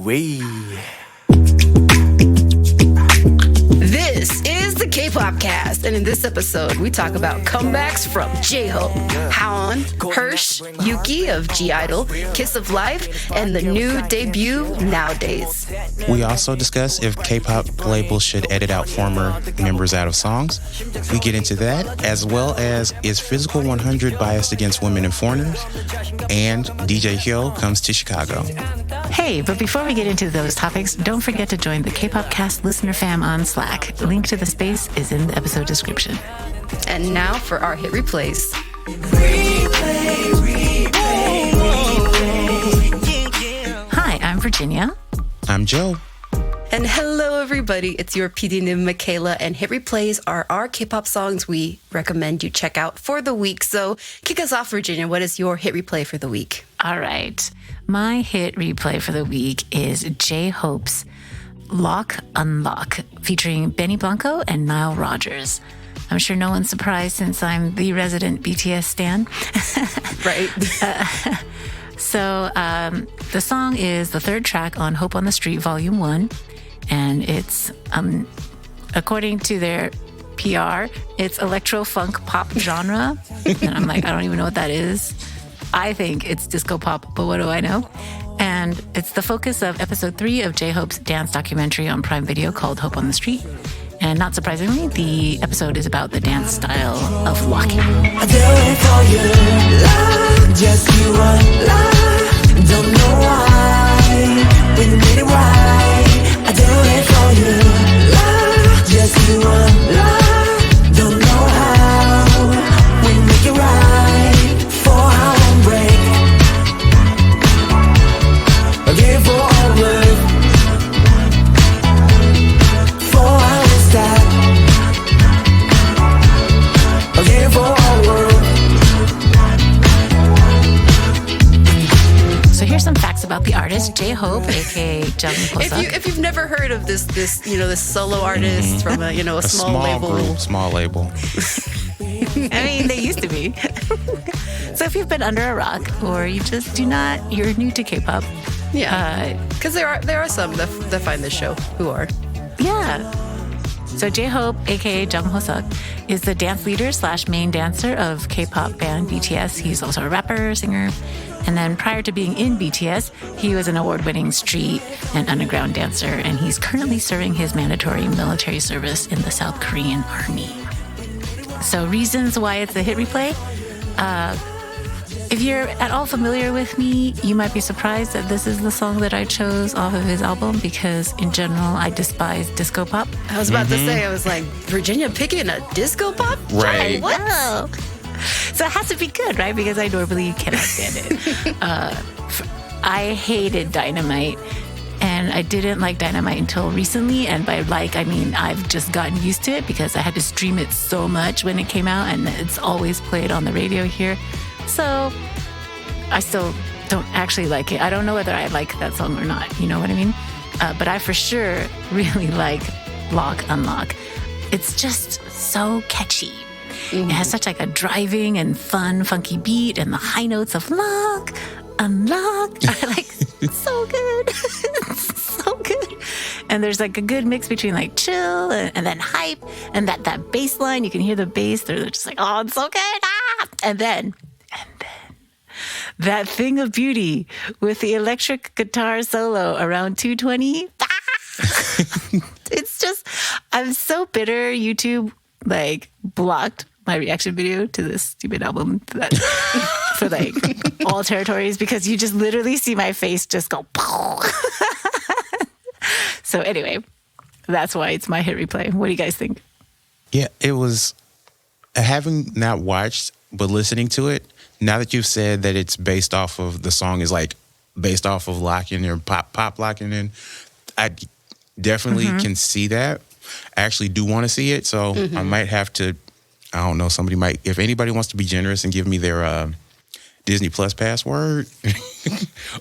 Way. This is the K-Pop Cast, and in this episode, we talk about comebacks from JHOPE, HAON, HERSH, YUQI of G-Idol, Kiss of Life, and the new debut, Nowadays. We also discuss if K-pop labels should edit out former members out of songs. We get into that, as well as is Physical 100 biased against women and foreigners? And DJ Hyo comes to Chicago. Hey, but before we get into those topics, don't forget to join the K-Pop Cast listener fam on Slack. Link to the space is in the episode description. And now for our hit replays. Hi, I'm Virginia. I'm Joe. And hello, everybody. It's your PD Nim, Michaela, and hit replays are our K-pop songs we recommend you check out for the week. So kick us off, Virginia. What is your hit replay for the week? All right. My hit replay for the week is JHOPE's Lock Unlock, featuring Benny Blanco and Nile Rodgers. I'm sure no one's surprised since I'm the resident BTS stan. Right. So the song is the third track on Hope on the Street Volume 1, and it's, according to their PR, it's electro-funk pop genre. And I'm like, I don't even know what that is. I think it's disco pop, but what do I know? And it's the focus of episode 3 of J-Hope's dance documentary on Prime Video called Hope on the Street. And not surprisingly, the episode is about the dance style of locking. I do it for you, love, just you want love, don't know why, when you made it right. I do it for you, love, just you want love, don't know how, when you make it right, for our break, again for our work, for our stop, again for our work. So here's some facts about the artist, J-Hope, aka Jung Ho-suk. If you've never heard of this solo artist from a small label. Group, small label. I mean, they used to be. So if you've been under a rock, or you just you're new to K-pop. Yeah, because there are some that find this show who are. Yeah. So J-Hope, aka Jung Ho-suk, is the dance leader / main dancer of K-pop band BTS. He's also a rapper, singer. And then prior to being in BTS, he was an award-winning street and underground dancer, and he's currently serving his mandatory military service in the South Korean Army. So reasons why it's a hit replay. If you're at all familiar with me, you might be surprised that this is the song that I chose off of his album, because in general, I despise disco pop. I was about to say, I was like, Virginia picking a disco pop? Right. What? Oh. So it has to be good, right? Because I normally cannot stand it. I hated Dynamite, and I didn't like Dynamite until recently. And by I mean I've just gotten used to it because I had to stream it so much when it came out, and it's always played on the radio here. So I still don't actually like it. I don't know whether I like that song or not. You know what I mean? But I for sure really like Lock Unlock. It's just so catchy. It has such like a driving and fun, funky beat, and the high notes of lock, unlock are like so good. It's so good. And there's like a good mix between like chill and then hype, and that bass line, you can hear the bass. They're just like, oh, it's so good. Ah! And then that thing of beauty with the electric guitar solo around 220. Ah! It's just, I'm so bitter. YouTube blocked my reaction video to this stupid album for all territories, because you just literally see my face just go. So anyway, that's why it's my hit replay. What do you guys think? Yeah, it was, having not watched, but listening to it, now that you've said that it's based off of, the song is based off of locking in, pop locking in, I definitely can see that. I actually do want to see it, so I might have to, I don't know, somebody might, if anybody wants to be generous and give me their Disney Plus password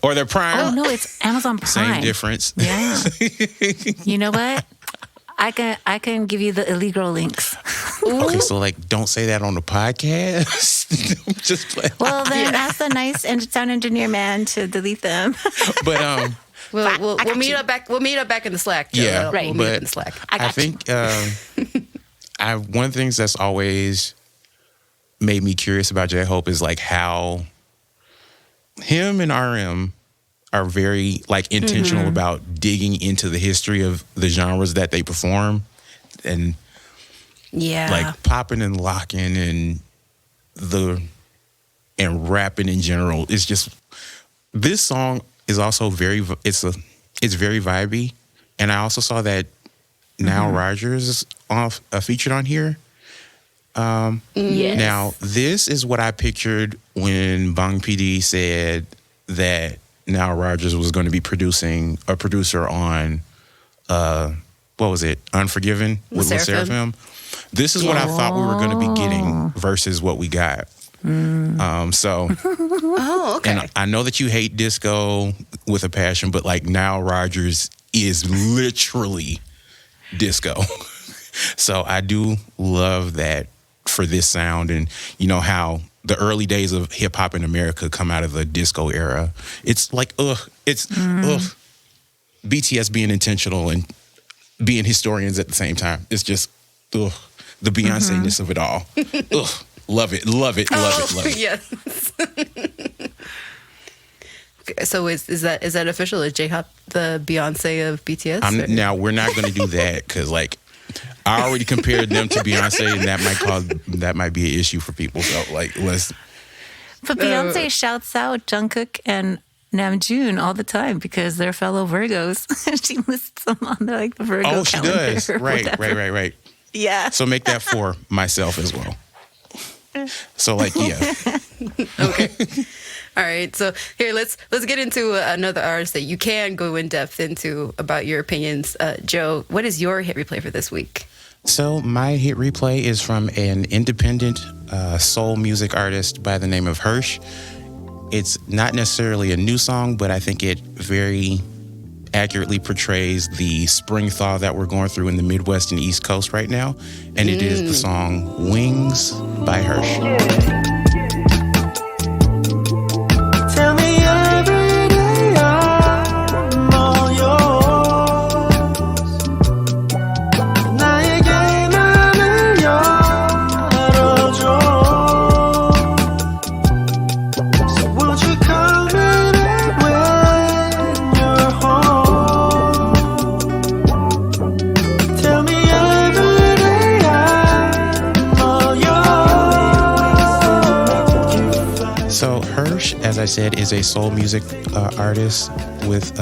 or their Prime. Oh, no, it's Amazon Prime. Same difference. Yeah. You know what? I can give you the illegal links. Okay, so don't say that on the podcast. Just play. Well, then ask the nice sound engineer man to delete them. But We'll meet up back. We'll meet up back in the Slack. Joe. Yeah, right. We'll meet up in the Slack. I think one of the things that's always made me curious about J-Hope is like how him and RM are very like intentional about digging into the history of the genres that they perform, and like popping and locking and rapping in general. It's just, this song is also it's very vibey, and I also saw that Nile Rodgers is featured on here. Yes. Now, this is what I pictured when Bang PD said that Nile Rodgers was going to be a producer on, what was it, Unforgiven with LE SSERAFIM. This is what I thought we were going to be getting versus what we got. So, okay. And I know that you hate disco with a passion, but like Nile Rodgers is literally disco. So I do love that for this sound, and you know how the early days of hip hop in America come out of the disco era. It's like BTS being intentional and being historians at the same time. It's just the Beyonce-ness of it all. Love it. Yes. Okay, so is that official? Is J-Hope the Beyonce of BTS? Now we're not going to do that because like I already compared them to Beyonce, and that might be an issue for people. So like let's. But Beyonce shouts out Jungkook and Namjoon all the time because they're fellow Virgos. She lists them on the Virgo calendar. Oh, she does. Right. Yeah. So make that for myself as well. So like, yeah. Okay. All right. So here, let's get into another artist that you can go in depth into about your opinions. Joe, what is your hit replay for this week? So my hit replay is from an independent soul music artist by the name of HERSH. It's not necessarily a new song, but I think it very accurately portrays the spring thaw that we're going through in the Midwest and East Coast right now. And it is the song Wings by HERSH. Tell me every day I'm all yours. 나에게 맘을 열어줘. So would you come in when you're home? Tell me every day I'm all yours. So HERSH, as I said, is a soul music artist with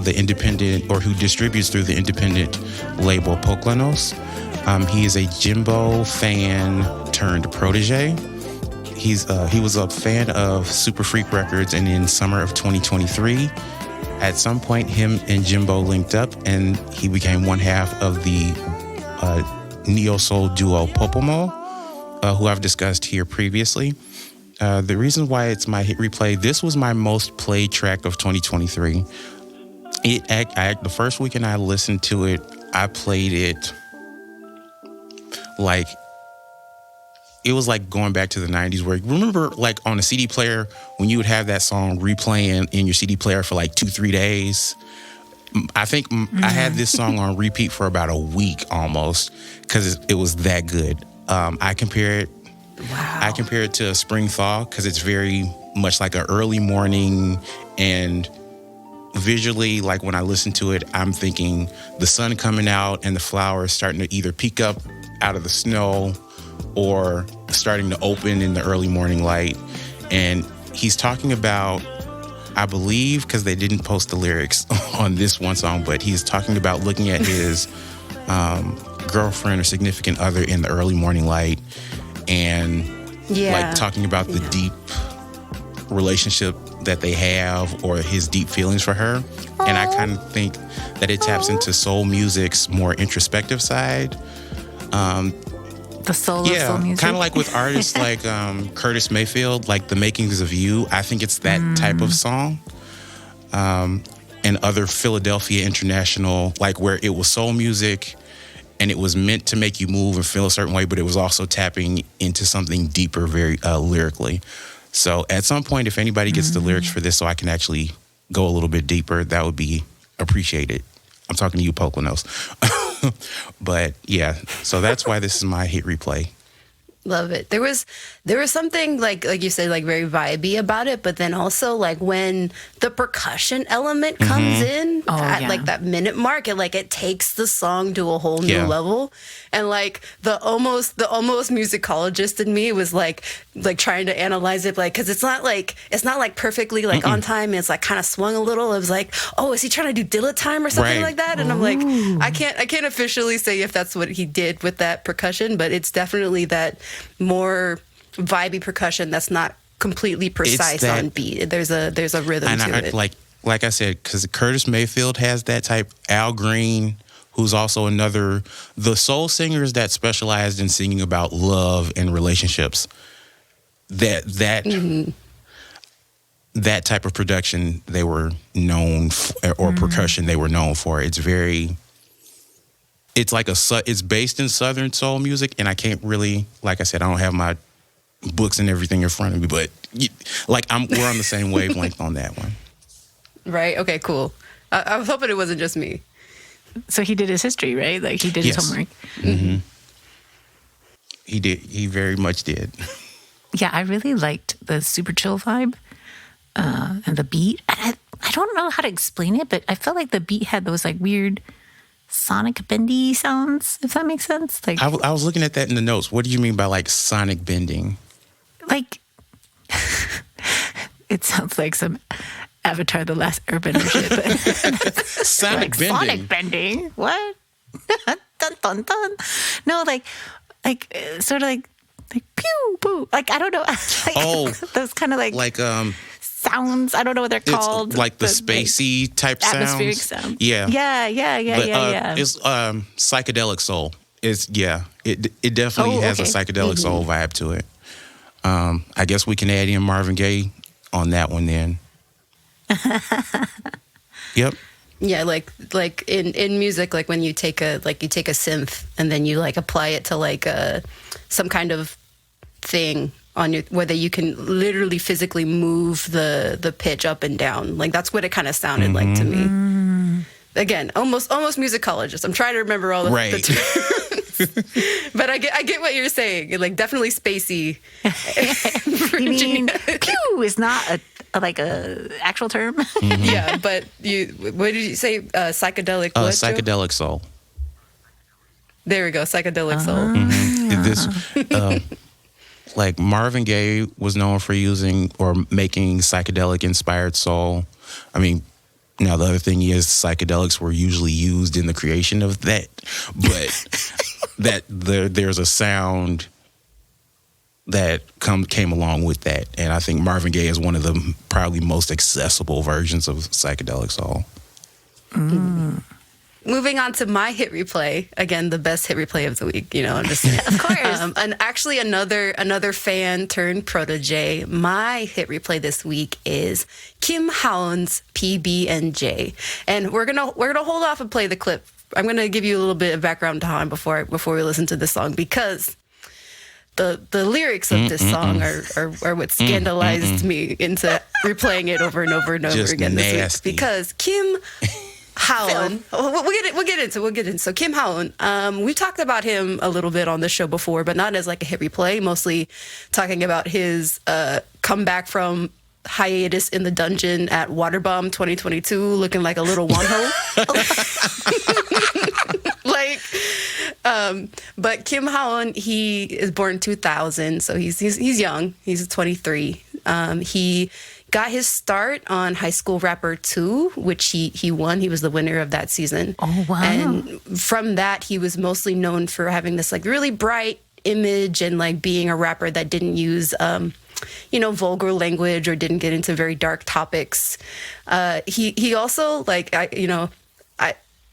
the independent, or who distributes through the independent label Poklanos. He is a Jimbo fan turned protege. He was a fan of Super Freak Records, and in summer of 2023, at some point, him and Jimbo linked up, and he became one half of the neo soul duo Popomo, who I've discussed here previously. The reason why it's my hit replay, this was my most played track of 2023. The first weekend I listened to it, I played it like, it was like going back to the 90s, where, remember like on a CD player, when you would have that song replaying in your CD player for like 2-3 days? I think I had this song on repeat for about a week almost, because it was that good. I compare it to a spring thaw because it's very much like an early morning, and visually, like when I listen to it, I'm thinking the sun coming out and the flowers starting to either peek up out of the snow or starting to open in the early morning light. And he's talking about, I believe, because they didn't post the lyrics on this one song, but he's talking about looking at his girlfriend or significant other in the early morning light, and like talking about the deep relationship that they have, or his deep feelings for her. And I kind of think that it taps into soul music's more introspective side. The soul of soul music. Kind of like with artists like Curtis Mayfield, like The Makings of You. I think it's that type of song. And other Philadelphia International, like where it was soul music and it was meant to make you move and feel a certain way, but it was also tapping into something deeper very lyrically. So at some point, if anybody gets the lyrics for this so I can actually go a little bit deeper, that would be appreciated. I'm talking to you, Poconos. But yeah, so that's why this is my hit replay. Love it. There was something like you said, like very vibey about it, but then also like when the percussion element comes in at like that minute mark, it takes the song to a whole new level. And like the almost musicologist in me was like trying to analyze it, like, because it's not like perfectly like on time. It's like kind of swung a little. It was like, oh, is he trying to do Dilla time or something like that? And I'm like, I can't officially say if that's what he did with that percussion, but it's definitely that more vibey percussion that's not completely precise on beat. There's a rhythm to it. Like I said, because Curtis Mayfield has that type. Al Green, who's also the soul singers that specialized in singing about love and relationships. That type of production they were known for, or percussion they were known for. It's it's based in Southern soul music, and I can't really, like I said, I don't have my books and everything in front of me, but we're on the same wavelength on that one. Right. Okay. Cool. I was hoping it wasn't just me. So he did his history, right? Like he did his homework. Mm-hmm. He did. He very much did. Yeah, I really liked the super chill vibe and the beat. And I don't know how to explain it, but I felt like the beat had those like weird sonic bendy sounds, if that makes sense. Like I was looking at that in the notes. What do you mean by like sonic bending? Like it sounds like some Avatar: The Last Airbender shit. Sonic bending. Sonic bending. What? Dun dun dun. No, like sort of like pew poo. Like I don't know. Those kind of like sounds. I don't know what they're called. Like the spacey type atmospheric sounds. Yeah. Yeah. It's psychedelic soul. It definitely has a psychedelic soul vibe to it. I guess we can add in Marvin Gaye on that one then. Yep. Yeah, like in music, like when you take a synth and then you like apply it to like some kind of thing on your, whether you can literally physically move the pitch up and down. Like that's what it kind of sounded like to me. Again, almost musicologist. I'm trying to remember all the terms. But I get what you're saying. Like definitely spacey. You mean pew is not a actual term? Yeah, but what did you say? Psychedelic what? Psychedelic soul. There we go, psychedelic soul. This like Marvin Gaye was known for using or making psychedelic inspired soul. I mean, now the other thing is psychedelics were usually used in the creation of that, but there's a sound that came along with that, and I think Marvin Gaye is one of the probably most accessible versions of psychedelic soul. Moving on to my hit replay, again, the best hit replay of the week. I'm just saying. Of course. And actually, another fan turned protege. My hit replay this week is Kim HAON's PB&J, and we're gonna hold off and play the clip. I'm gonna give you a little bit of background to HAON before we listen to this song, because the lyrics of this song are what scandalized me into replaying it over and over and over Just again nasty. this week, because Kim HAON. We'll get into. So Kim HAON, we talked about him a little bit on the show before, but not as like a hit replay. Mostly talking about his comeback from hiatus in the dungeon at Waterbomb 2022, looking like a little Wonho. But Kim HAON, he is born 2000, so he's young. He's 23. He got his start on High School Rapper 2, which he won. He was the winner of that season. Oh, wow. And from that, he was mostly known for having this like really bright image and like being a rapper that didn't use vulgar language or didn't get into very dark topics. He also like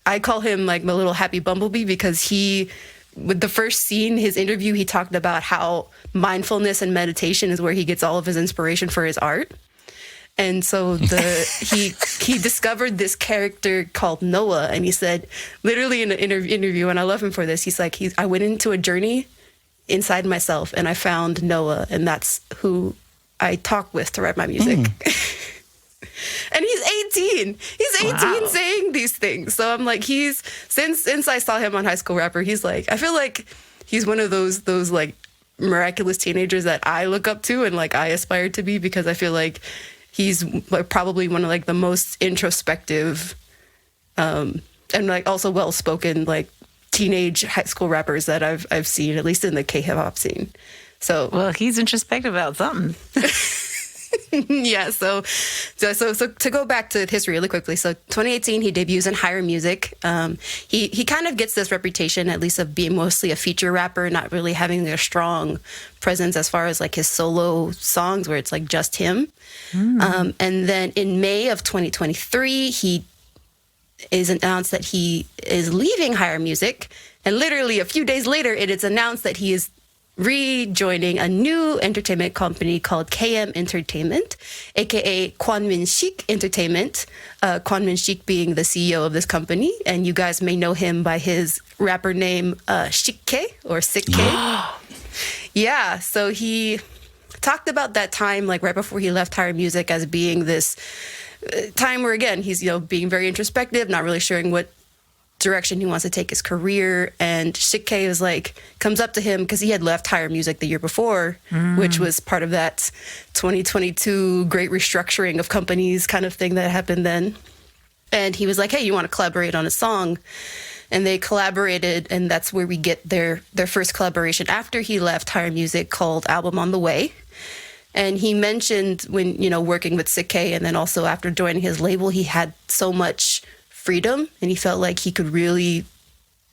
I call him like my little happy bumblebee, because with the first scene, his interview, he talked about how mindfulness and meditation is where he gets all of his inspiration for his art. And so he discovered this character called Noah, and he said, literally in an interview, and I love him for this, he's like, I went into a journey inside myself and I found Noah, and that's who I talk with to write my music. And he's 18. He's 18 saying these things. So I'm like, since I saw him on High School Rapper, he's like, I feel like he's one of those like miraculous teenagers that I look up to and like I aspire to be, because I feel like he's like probably one of like the most introspective and like also well-spoken like teenage high school rappers that I've seen, at least in the K-hip hop scene. So Well, he's introspective about something. yeah, so to go back to history really quickly. So 2018, he debuts in Higher Music. He kind of gets this reputation, at least, of being mostly a feature rapper, not really having a strong presence as far as like his solo songs where it's like just him. And then in May of 2023, he is announced that he is leaving Higher Music, and literally a few days later, it is announced that he is rejoining a new entertainment company called KM Entertainment, aka Kwanmin Shik Entertainment. Kwanmin Shik being the CEO of this company, and you guys may know him by his rapper name Shik-K or Sik-K. Yeah, so he talked about that time, like right before he left Higher Music, as being this time where, again, he's being very introspective, not really sure what direction he wants to take his career. And Shik-K is like, comes up to him because he had left Higher Music the year before, which was part of that 2022 great restructuring of companies kind of thing that happened then. And he was like, hey, you want to collaborate on a song? And they collaborated, and that's where we get their first collaboration after he left Higher Music, called Album on the Way. And he mentioned when, working with Sik-K, and then also after joining his label, he had so much freedom, and he felt like he could really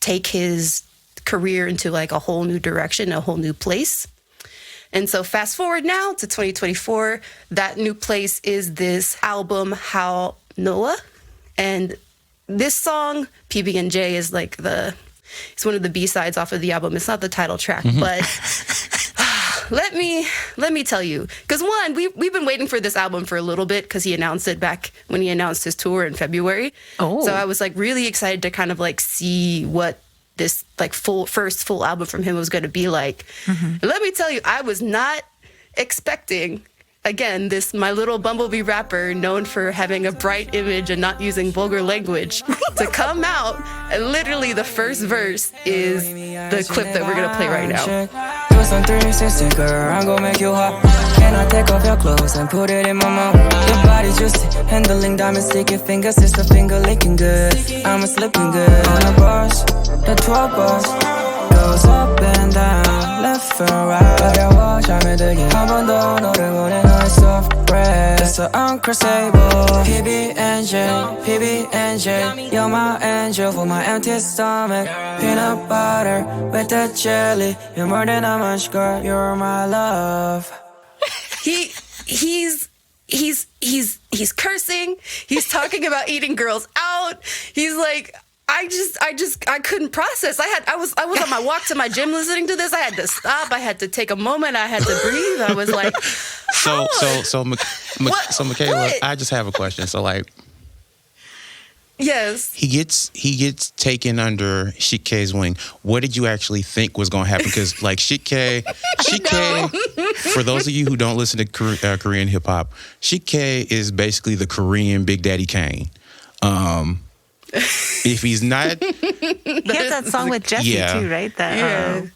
take his career into like a whole new direction, a whole new place. And so fast forward now to 2024, that new place is this album, How Noah. And this song, PB&J, is like it's one of the B-sides off of the album. It's not the title track, but let me tell you, because one, we've been waiting for this album for a little bit, because he announced it back when he announced his tour in February. Oh. So I was like really excited to kind of like see what this like first full album from him was going to be like. Mm-hmm. Let me tell you, I was not expecting, again, this My Little Bumblebee rapper known for having a bright image and not using vulgar language to come out, and literally the first verse is the clip that we're going to play right now. Do some 360, girl, I'm gonna make you hot. Can I take off your clothes and put it in my mouth? Your body juicy, handling diamonds, sticky fingers, sister finger licking good. I'm slipping good on the bars, the 12 bars goes up and down, left and right. 어려워 잘 믿을게 한 번도 너를 원해 너의 soft breath. It's so uncrossable. PB&J, you're my angel for my empty stomach. Peanut butter with the jelly. You're more than a munch, girl. You're my love. He's cursing. He's talking about eating girls out. He's like, I couldn't process. I was on my walk to my gym listening to this. I had to stop. I had to take a moment. I had to breathe. I was like, so Michaela, what? I just have a question. So like, yes, he gets taken under Shik-K's wing. What did you actually think was going to happen? Because like Shik-K, for those of you who don't listen to Korean hip hop, Shik-K is basically the Korean Big Daddy Kane. If he's not, he has that song with Jesse too, right? That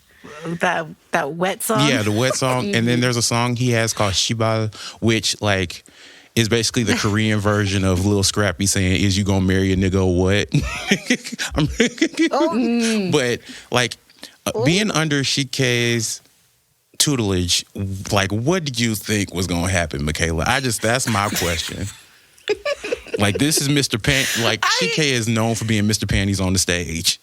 wet song. Yeah, the wet song. And then there's a song he has called Shibal, which like is basically the Korean version of Lil Scrappy saying, "Is you gonna marry a nigga or what?" But like being under Shik-K's tutelage, like what did you think was gonna happen, Michaela? That's my question. Like this is Mr. Shik-K is known for being Mr. Panties on the stage.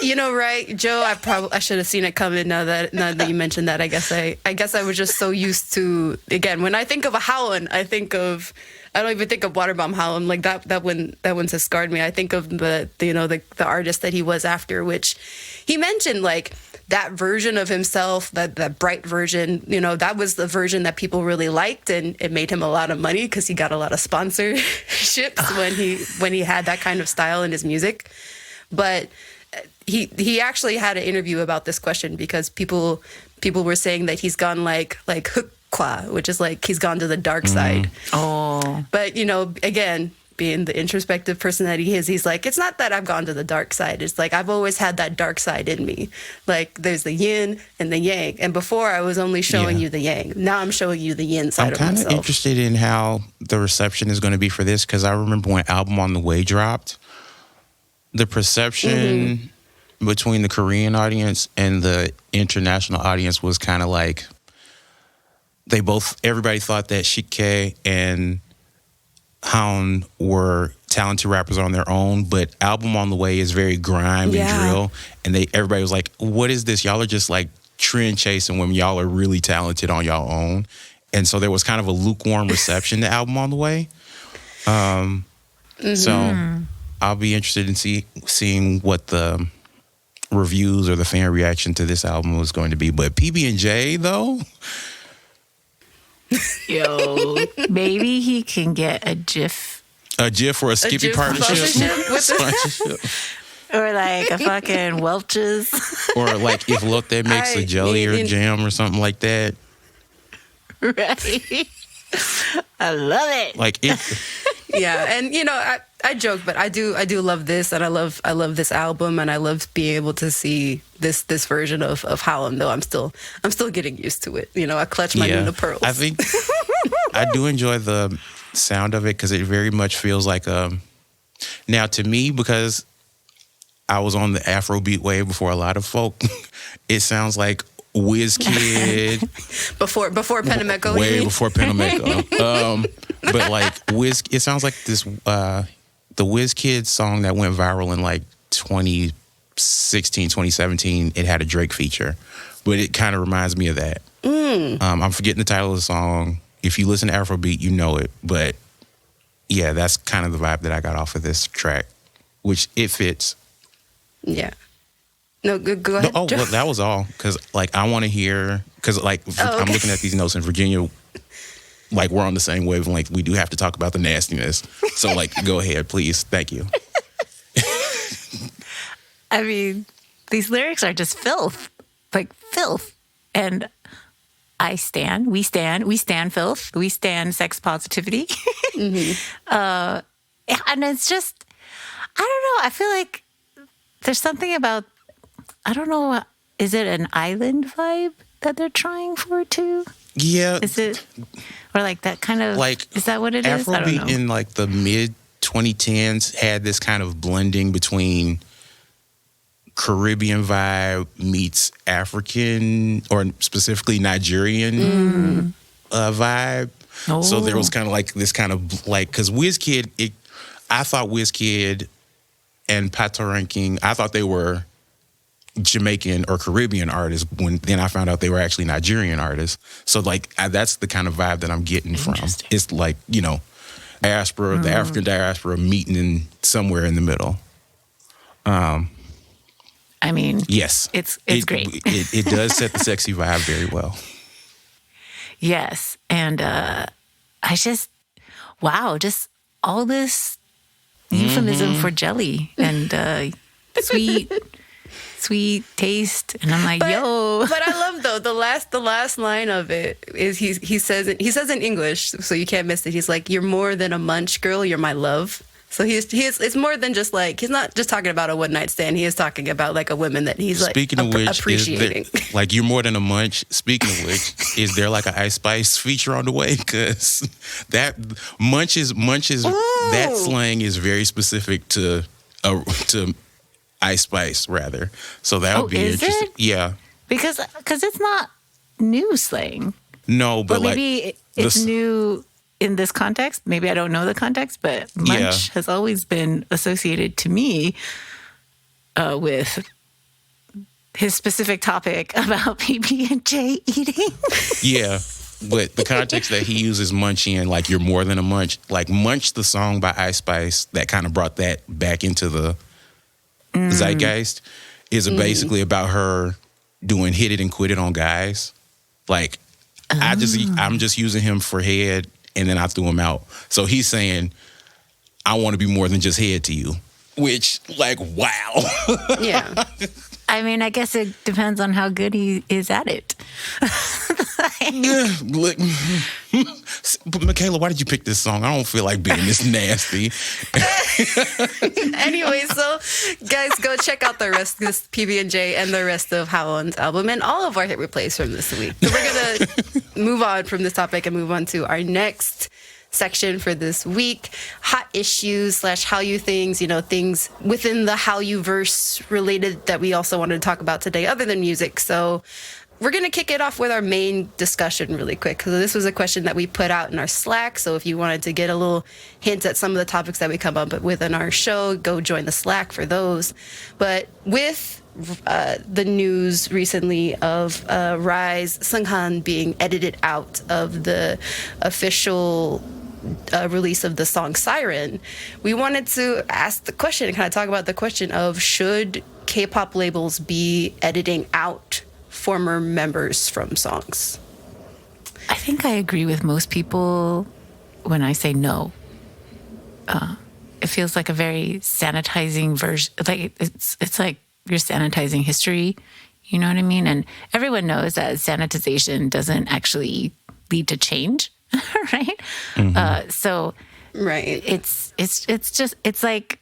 Right, Joe? I should have seen it coming. Now that you mentioned that, I guess I was just so used to, again, when I think of a HAON, I don't even think of Waterbomb HAON. Like that one has scarred me. I think of the artist that he was after, which he mentioned like that version of himself, that bright version, that was the version that people really liked, and it made him a lot of money because he got a lot of sponsorships when he had that kind of style in his music. But he actually had an interview about this question, because people were saying that he's gone like Kwa, which is like he's gone to the dark side. Oh. But, again, being the introspective person that he is, he's like, it's not that I've gone to the dark side. It's like I've always had that dark side in me. Like there's the yin and the yang. And before I was only showing you the yang. Now I'm showing you the yin side I'm of kind myself. of interested in how the reception is going to be for this, because I remember when Album on the Way dropped, the perception between the Korean audience and the international audience was kind of like everybody thought that Shik and HAON were talented rappers on their own, but Album on the Way is very grime and drill, and everybody was like, what is this? Y'all are just like trend chasing when y'all are really talented on y'all own. And so there was kind of a lukewarm reception to Album on the Way. So I'll be interested in seeing what the reviews or the fan reaction to this album was going to be. But PB&J though, Yo, maybe he can get a GIF or a Skippy GIF partnership. sponsorship or like a fucking Welch's. Or like if Lotte makes a jelly or jam or something like that. Right. I love it. Like it. Yeah, and I joke, but I do love this, and I love this album, and I love being able to see this version of HAON. Though I'm still getting used to it. I clutch my Nuna pearls. I think I do enjoy the sound of it because it very much feels like now to me, because I was on the Afrobeat wave before a lot of folk, it sounds like WizKid before Penameko. way before Penameko. But like it sounds like this the WizKid song that went viral in like 2016, 2017. It had a Drake feature, but it kind of reminds me of that. I'm forgetting the title of the song. If you listen to Afrobeat, you know it. But yeah, that's kind of the vibe that I got off of this track, which it fits. Yeah. No, go ahead. Oh, well, that was all. Because, like, I want to hear... Because, like, I'm looking at these notes in Virginia. Like, we're on the same wavelength. We do have to talk about the nastiness. So, like, go ahead, please. Thank you. I mean, these lyrics are just filth. Like, filth. And we stand filth. We stand sex positivity. And it's just... I don't know. I feel like there's something about... I don't know. Is it an island vibe that they're trying for too? Yeah. Is it, or like that kind of, like, is that what it is? I don't know. Afrobeat in like the mid 2010s had this kind of blending between Caribbean vibe meets African or specifically Nigerian vibe. Oh. So there was kind of like this kind of like, because WizKid, I thought WizKid and Patoranking, I thought they were Jamaican or Caribbean artists, when then I found out they were actually Nigerian artists. So like that's the kind of vibe that I'm getting from. It's like, diaspora, the African diaspora meeting in somewhere in the middle. I mean, yes, it's great. It does set the sexy vibe very well. Yes, and I just just all this euphemism for jelly and sweet taste, and I'm like, yo. But I love though the last line of it is he says in English, so you can't miss it. He's like, "You're more than a munch, girl. You're my love." So it's more than just like, he's not just talking about a one night stand. He is talking about like a woman that he's like appreciating. Like, you're more than a munch. Speaking of which, is there like an Ice Spice feature on the way? Because that munch is that slang is very specific to Ice Spice, rather. So that would be interesting. It? Yeah. Because it's not new slang. No, but maybe it's new in this context. Maybe I don't know the context, but munch has always been associated to me with his specific topic about PB&J eating. Yeah. But the context that he uses munch in, like, you're more than a munch. Like, Munch, the song by Ice Spice, that kind of brought that back into the zeitgeist, is basically about her doing hit it and quit it on guys. Like, I'm just using him for head, and then I threw him out. So he's saying, I want to be more than just head to you. Which, like, wow. Yeah. I mean, I guess it depends on how good he is at it. Look, Michaela, why did you pick this song? I don't feel like being this nasty. Anyway, so guys, go check out the rest of this PB&J and the rest of HAON's album and all of our hit replays from this week. So we're gonna move on from this topic and move on to our next section for this week: hot issues / Hallyu things, things within the Hallyu verse related that we also wanted to talk about today other than music. So we're going to kick it off with our main discussion really quick, because this was a question that we put out in our Slack. So if you wanted to get a little hint at some of the topics that we come up with in our show, go join the Slack for those. But with the news recently of RIIZE Seunghan being edited out of the official release of the song Siren, we wanted to ask the question and kind of talk about the question of, should K-pop labels be editing out former members from songs? I think I agree with most people when I say no. It feels like a very sanitizing version. Like it's like you're sanitizing history. You know what I mean? And everyone knows that sanitization doesn't actually lead to change, right? So Right. It's like,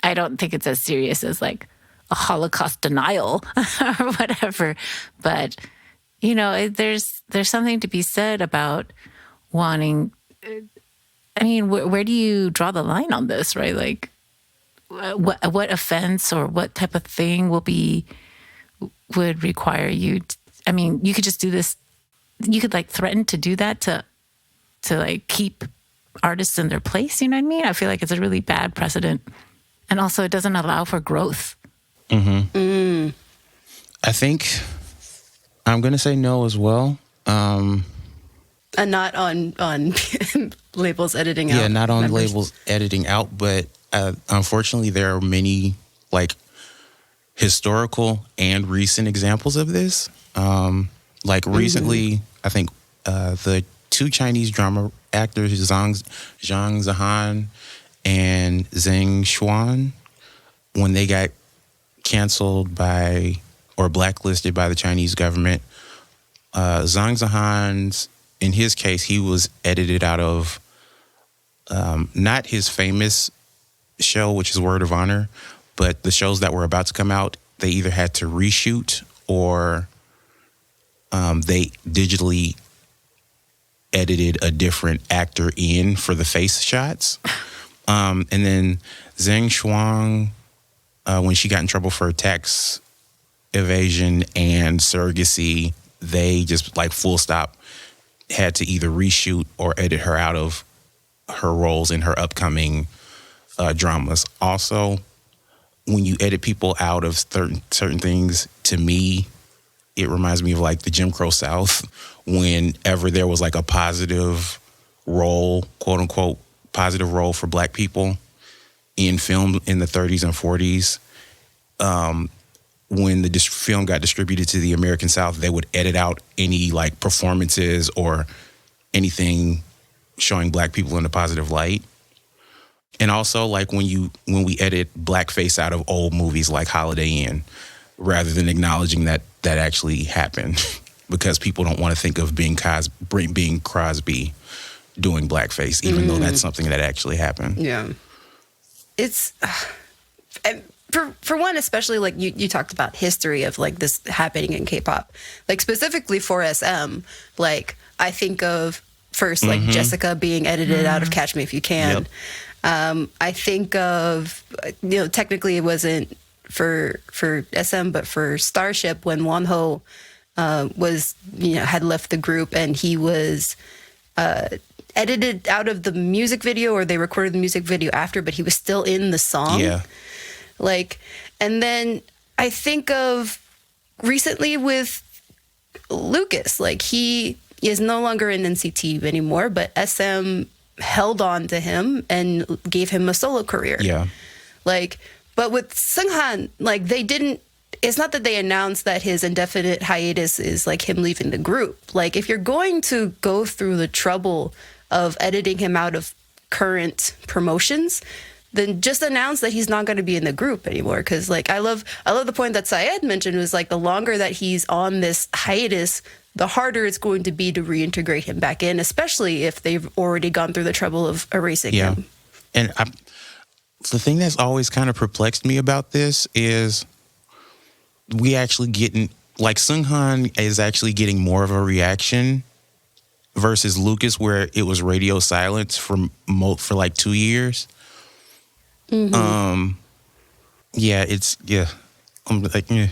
I don't think it's as serious as like a Holocaust denial or whatever. But, there's something to be said about wanting, I mean, where do you draw the line on this, right? Like, what offense or what type of thing would require you I mean, you could just do this. You could like threaten to do that to like keep artists in their place. You know what I mean? I feel like it's a really bad precedent. And also it doesn't allow for growth. I think I'm going to say no as well. And not on labels editing out. Yeah, not on members. labels editing out, but unfortunately there are many like historical and recent examples of this. Like recently, I think the two Chinese drama actors, Zhang Zihan and Zheng Xuan, when they got canceled or blacklisted by the Chinese government, Zhang Zihan's, in his case, he was edited out of not his famous show, which is Word of Honor, but the shows that were about to come out, they either had to reshoot or they digitally edited a different actor in for the face shots. And then Zheng Xuan, when she got in trouble for tax evasion and surrogacy, they just like full stop had to either reshoot or edit her out of her roles in her upcoming dramas. Also, when you edit people out of certain things, to me, it reminds me of like the Jim Crow South. Whenever there was like a positive role, quote unquote, positive role for Black people in film in the 30s and 40s, when the film got distributed to the American South, they would edit out any like performances or anything showing Black people in a positive light. And also like when we edit blackface out of old movies like Holiday Inn, rather than acknowledging that actually happened, because people don't want to think of Bing Crosby doing blackface, even though that's something that actually happened. Yeah. It's for one, especially like you talked about history of like this happening in K-pop, like specifically for SM, like I think of first like Jessica being edited out of Catch Me If You Can. Yep. I think of, technically it wasn't for SM, but for Starship, when Wonho was, had left the group and he was edited out of the music video, or they recorded the music video after, but he was still in the song. Yeah. Like, and then I think of recently with Lucas, like he is no longer in NCT anymore, but SM held on to him and gave him a solo career. Yeah. Like, but with Seunghan, like it's not that they announced that his indefinite hiatus is like him leaving the group. Like, if you're going to go through the trouble of editing him out of current promotions, then just announce that he's not going to be in the group anymore. Because like I love the point that Syed mentioned was like the longer that he's on this hiatus, the harder it's going to be to reintegrate him back in, especially if they've already gone through the trouble of erasing him. And the thing that's always kind of perplexed me about this is we actually getting, like, Seunghan is actually getting more of a reaction versus Lucas, where it was radio silence for like 2 years. Mm-hmm. I'm like, yeah.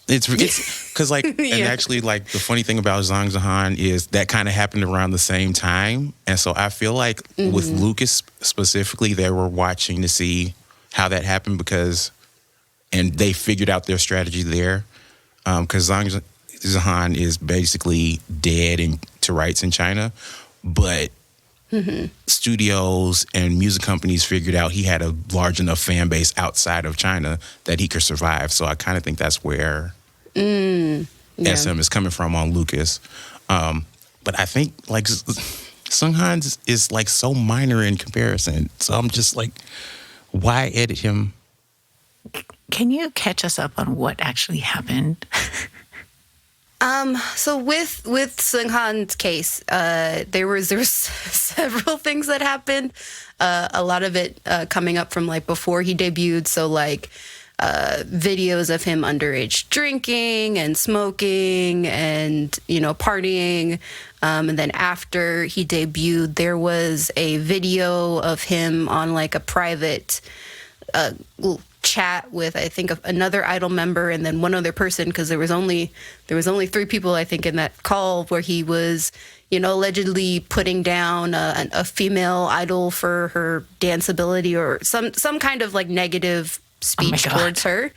It's because like, and actually, like, the funny thing about Zhang Zehan is that kind of happened around the same time, and so I feel like with Lucas specifically, they were watching to see how that happened and they figured out their strategy there, because Zhang Zehan is basically dead to rights in China, but studios and music companies figured out he had a large enough fan base outside of China that he could survive. So I kind of think that's where SM is coming from on Lucas. But I think like Seunghan is like so minor in comparison. So I'm just like, why edit him? Can you catch us up on what actually happened? So with Seunghan's case, there was several things that happened. A lot of it coming up from like before he debuted. So like videos of him underage drinking and smoking and, you know, partying. And then after he debuted, there was a video of him on like a private chat with, I think, another Idol member and then one other person, because there was only 3 people, I think, in that call, where he was, you know, allegedly putting down a female idol for her dance ability or some kind of like negative speech towards her.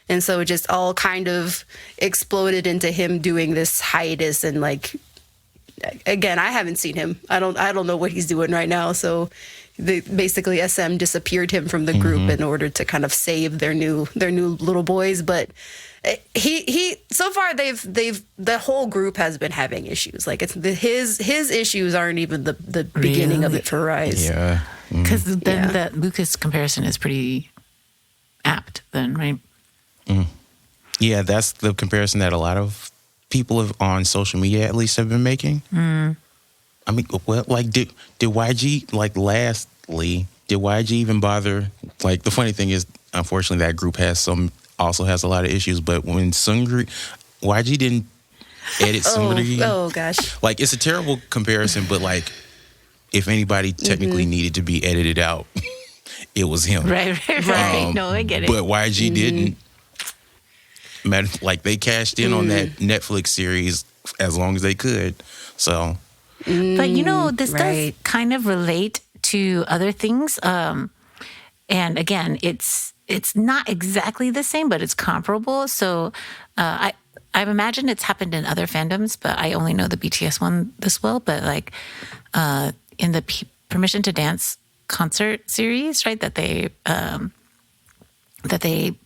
And so it just all kind of exploded into him doing this hiatus. And like, again, I haven't seen him. I don't know what he's doing right now. So basically SM disappeared him from the group in order to kind of save their new little boys. But he so far the whole group has been having issues. Like it's his issues aren't even the beginning of it for RIIZE. Yeah, because then that Lucas comparison is pretty apt then, right? Yeah, that's the comparison that a lot of people on social media at least have been making. I mean, well, like, did YG, like, lastly, did YG even bother? Like, the funny thing is, unfortunately, that group also has a lot of issues, but when Seungri, YG didn't edit Seungri. Oh, gosh. Like, it's a terrible comparison, but, like, if anybody technically needed to be edited out, it was him. Right. No, I get it. But YG didn't. Like, they cashed in on that Netflix series as long as they could, so... But, you know, this does kind of relate to other things. And again, it's not exactly the same, but it's comparable. So I imagine it's happened in other fandoms, but I only know the BTS one this well. But like in the Permission to Dance concert series, right, that they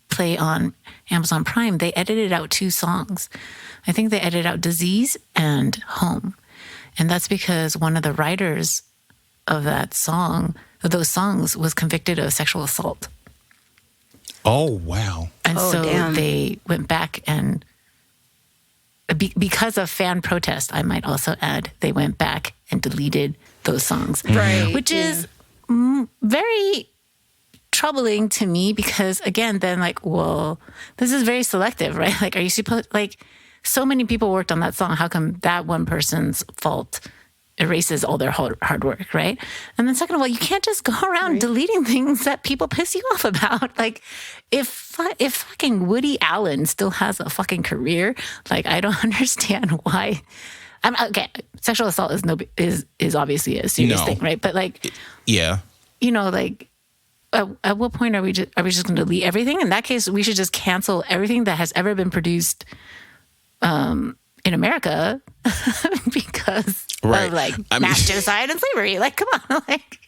play on Amazon Prime, they edited out 2 songs. I think they edited out Disease and Home. And that's because one of the writers of those songs, was convicted of sexual assault. Oh, wow. And so they went back and, because of fan protest, I might also add, they went back and deleted those songs. Right. Which is very troubling to me because, again, then like, well, this is very selective, right? Like, are you supposed, like... So many people worked on that song. How come that one person's fault erases all their hard work, right? And then second of all, you can't just go around deleting things that people piss you off about. Like, if fucking Woody Allen still has a fucking career, like, I don't understand why. Okay, sexual assault is obviously a serious thing, right? But like, yeah, you know, like, at what point are we just going to delete everything? In that case, we should just cancel everything that has ever been produced in America because of like mass genocide and slavery. Like, come on, like.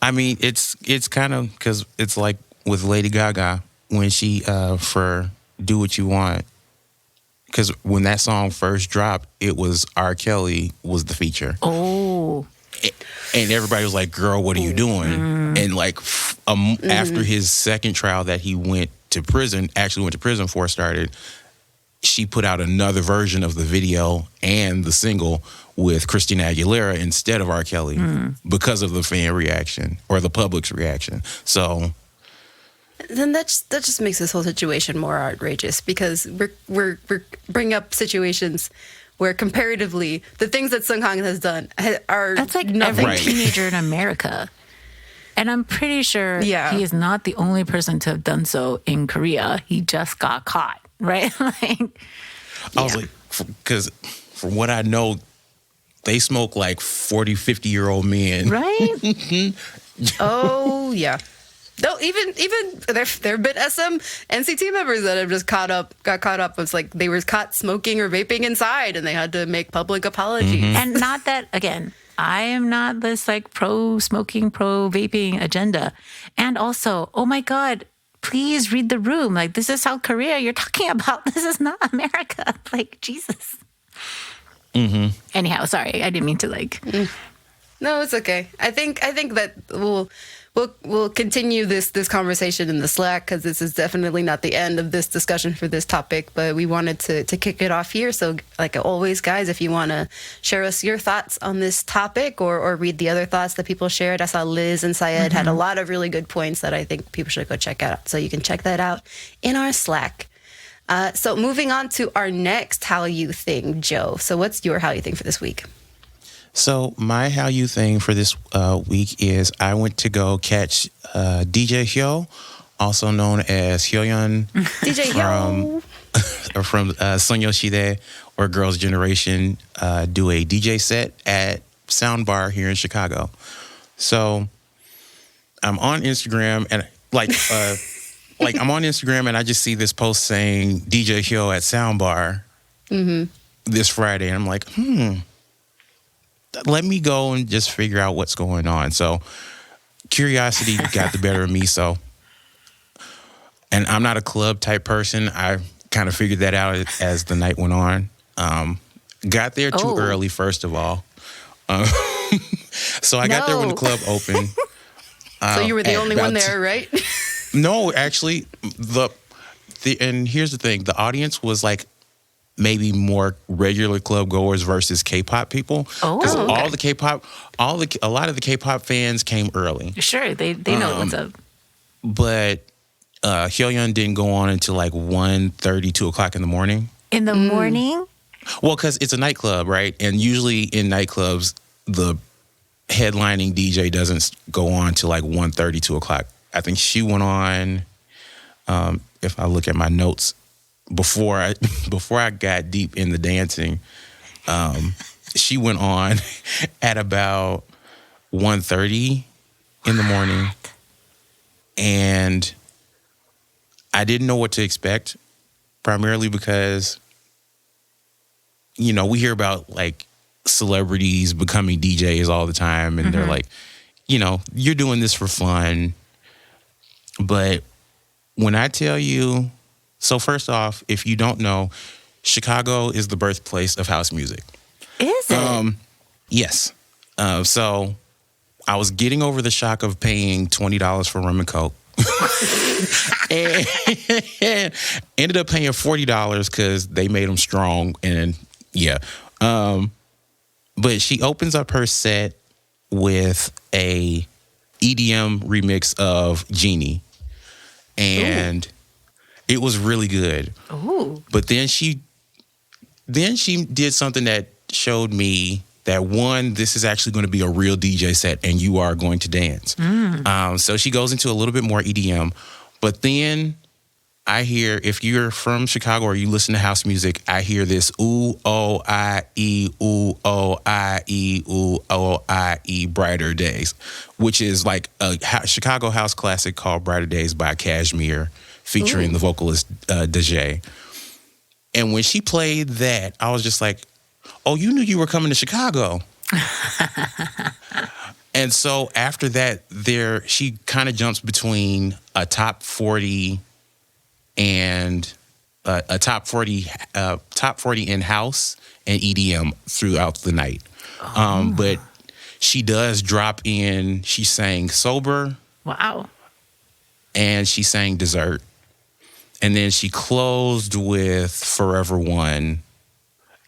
I mean, it's kind of because it's like with Lady Gaga when she for "Do What You Want," because when that song first dropped, it was R. Kelly was the feature. Oh, And everybody was like, girl, what are you doing? And like after his second trial that he went to prison for started, she put out another version of the video and the single with Christina Aguilera instead of R. Kelly because of the fan reaction or the public's reaction. So then that just makes this whole situation more outrageous, because we're bringing up situations where comparatively the things that Seunghang has done are That's like nothing. every teenager in America. And I'm pretty sure Yeah. he is not the only person to have done so in Korea. He just got caught, right? Like, I was like, because from what I know, they smoke like 40, 50-year-old men. right? Oh yeah. No, even there have been SM NCT members that have just got caught up. It's like they were caught smoking or vaping inside, and they had to make public apologies. And not that, again, I am not this like pro-smoking, pro-vaping agenda. And also, oh my God, please read the room. Like, this is South Korea you're talking about. This is not America. Like, Jesus. Anyhow, sorry. I didn't mean to like... No, it's okay. I think that we'll continue this conversation in the Slack, because this is definitely not the end of this discussion for this topic, but we wanted to kick it off here. So like always, guys, if you want to share us your thoughts on this topic or read the other thoughts that people shared, I saw Liz and Syed had a lot of really good points that I think people should go check out. So you can check that out in our Slack. So moving on to our next How You Thing, Joe. So what's your How You Thing for this week? So my How You Thing for this week is I went to go catch DJ Hyo, also known as Hyoyeon, DJ Hyo. from Sonyeoshide or Girls' Generation, do a DJ set at Soundbar here in Chicago. So I'm on Instagram and I'm on Instagram and I just see this post saying DJ Hyo at Soundbar this Friday, and I'm like, let me go and just figure out what's going on. So curiosity got the better of me. So, and I'm not a club type person. I kind of figured that out as the night went on. Got there too early, first of all. So I got there when the club opened. So you were the only one about there, right? No, actually, and here's the thing: the audience was like maybe more regular club goers versus K-pop people. Because okay. all the K-pop, a lot of the K-pop fans came early. Sure, they know what's up. But Hyoyeon didn't go on until like 1:30, 2 o'clock in the morning. In the morning? Well, because it's a nightclub, right? And usually in nightclubs, the headlining DJ doesn't go on till like 1:30, 2 o'clock. I think she went on, if I look at my notes, before I got deep in the dancing, she went on at about 1:30 in the morning. And I didn't know what to expect, primarily because, you know, we hear about like celebrities becoming DJs all the time, and they're like, you know, you're doing this for fun. But when I tell you, so first off, if you don't know, Chicago is the birthplace of house music. Is it? Yes. So I was getting over the shock of paying $20 for rum and coke. And ended up paying $40 because they made them strong. And yeah. But she opens up her set with a EDM remix of Genie. And it was really good. Ooh. But then she did something that showed me that, one, this is actually going to be a real DJ set and you are going to dance. So she goes into a little bit more EDM. But then I hear, if you're from Chicago or you listen to house music, I hear this ooh, oh, I, e, ooh, oh, I, e, ooh, oh, I, e, Brighter Days, which is like a Chicago house classic called Brighter Days by Kashmir, featuring the vocalist Dejay. And when she played that, I was just like, oh, you knew you were coming to Chicago. And so after that, she kind of jumps between a top 40 and a top 40 in house and EDM throughout the night. But she does drop in. She sang Sober Wow. and she sang Dessert. And then she closed with Forever One.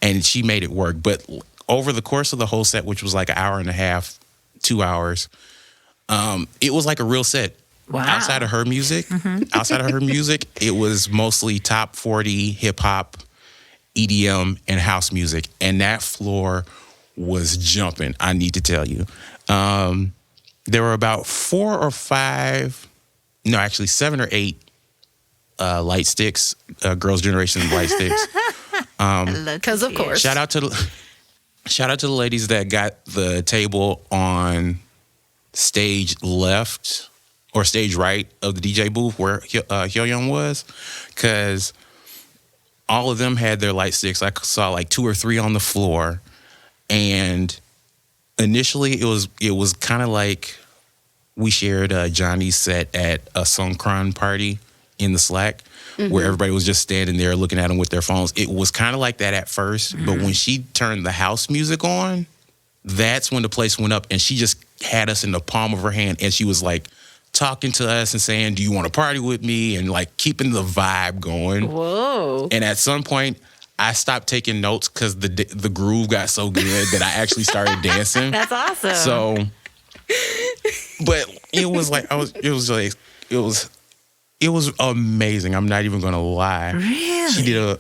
And she made it work. But over the course of the whole set, which was like an hour and a half, 2 hours, it was like a real set. Wow. Outside of her music, it was mostly top 40 hip hop, EDM, and house music. And that floor was jumping, I need to tell you. There were about 7 or 8 light sticks, Girls' Generation light sticks. Because of course. Shout out to the ladies that got the table on stage left or stage right of the DJ booth where Hyoyeon was, because all of them had their light sticks. I saw like 2 or 3 on the floor, and initially it was kind of like we shared Johnny's set at a Songkran party in the Slack, where everybody was just standing there looking at them with their phones. It was kind of like that at first, but when she turned the house music on, that's when the place went up, and she just had us in the palm of her hand, and she was like talking to us and saying, "Do you want to party with me?" and like keeping the vibe going. Whoa. And at some point, I stopped taking notes because the groove got so good that I actually started dancing. That's awesome. So, but it was amazing. I'm not even gonna lie. Really? She did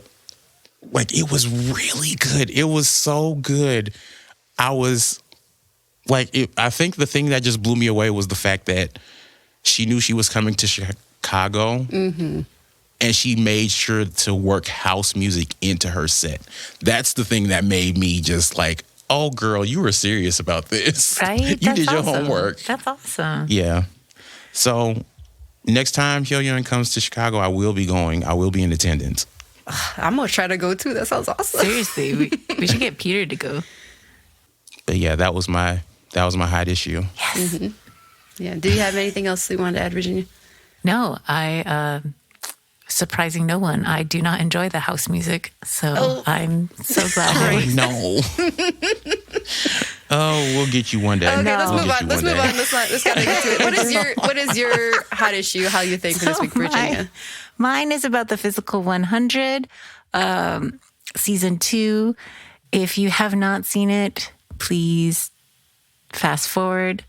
it was really good. It was so good. I was like, I think the thing that just blew me away was the fact that she knew she was coming to Chicago, and she made sure to work house music into her set. That's the thing that made me just like, oh, girl, you were serious about this. Right? You did your homework. That's awesome. Yeah. So next time Hyoyeon comes to Chicago, I will be going. I will be in attendance. I'm going to try to go too. That sounds awesome. Seriously, we should get Peter to go. But yeah, that was my hot issue. Yes. Yeah. Do you have anything else you wanted to add, Virginia? No, surprising no one, I do not enjoy the house music. So I'm so glad. No. Oh, we'll get you one day. Okay, No. let's move on. We'll get you one day. Let's gotta get to it. What is your hot issue? How you think for this week, Virginia? Mine is about the Physical 100, season 2. If you have not seen it, please fast forward.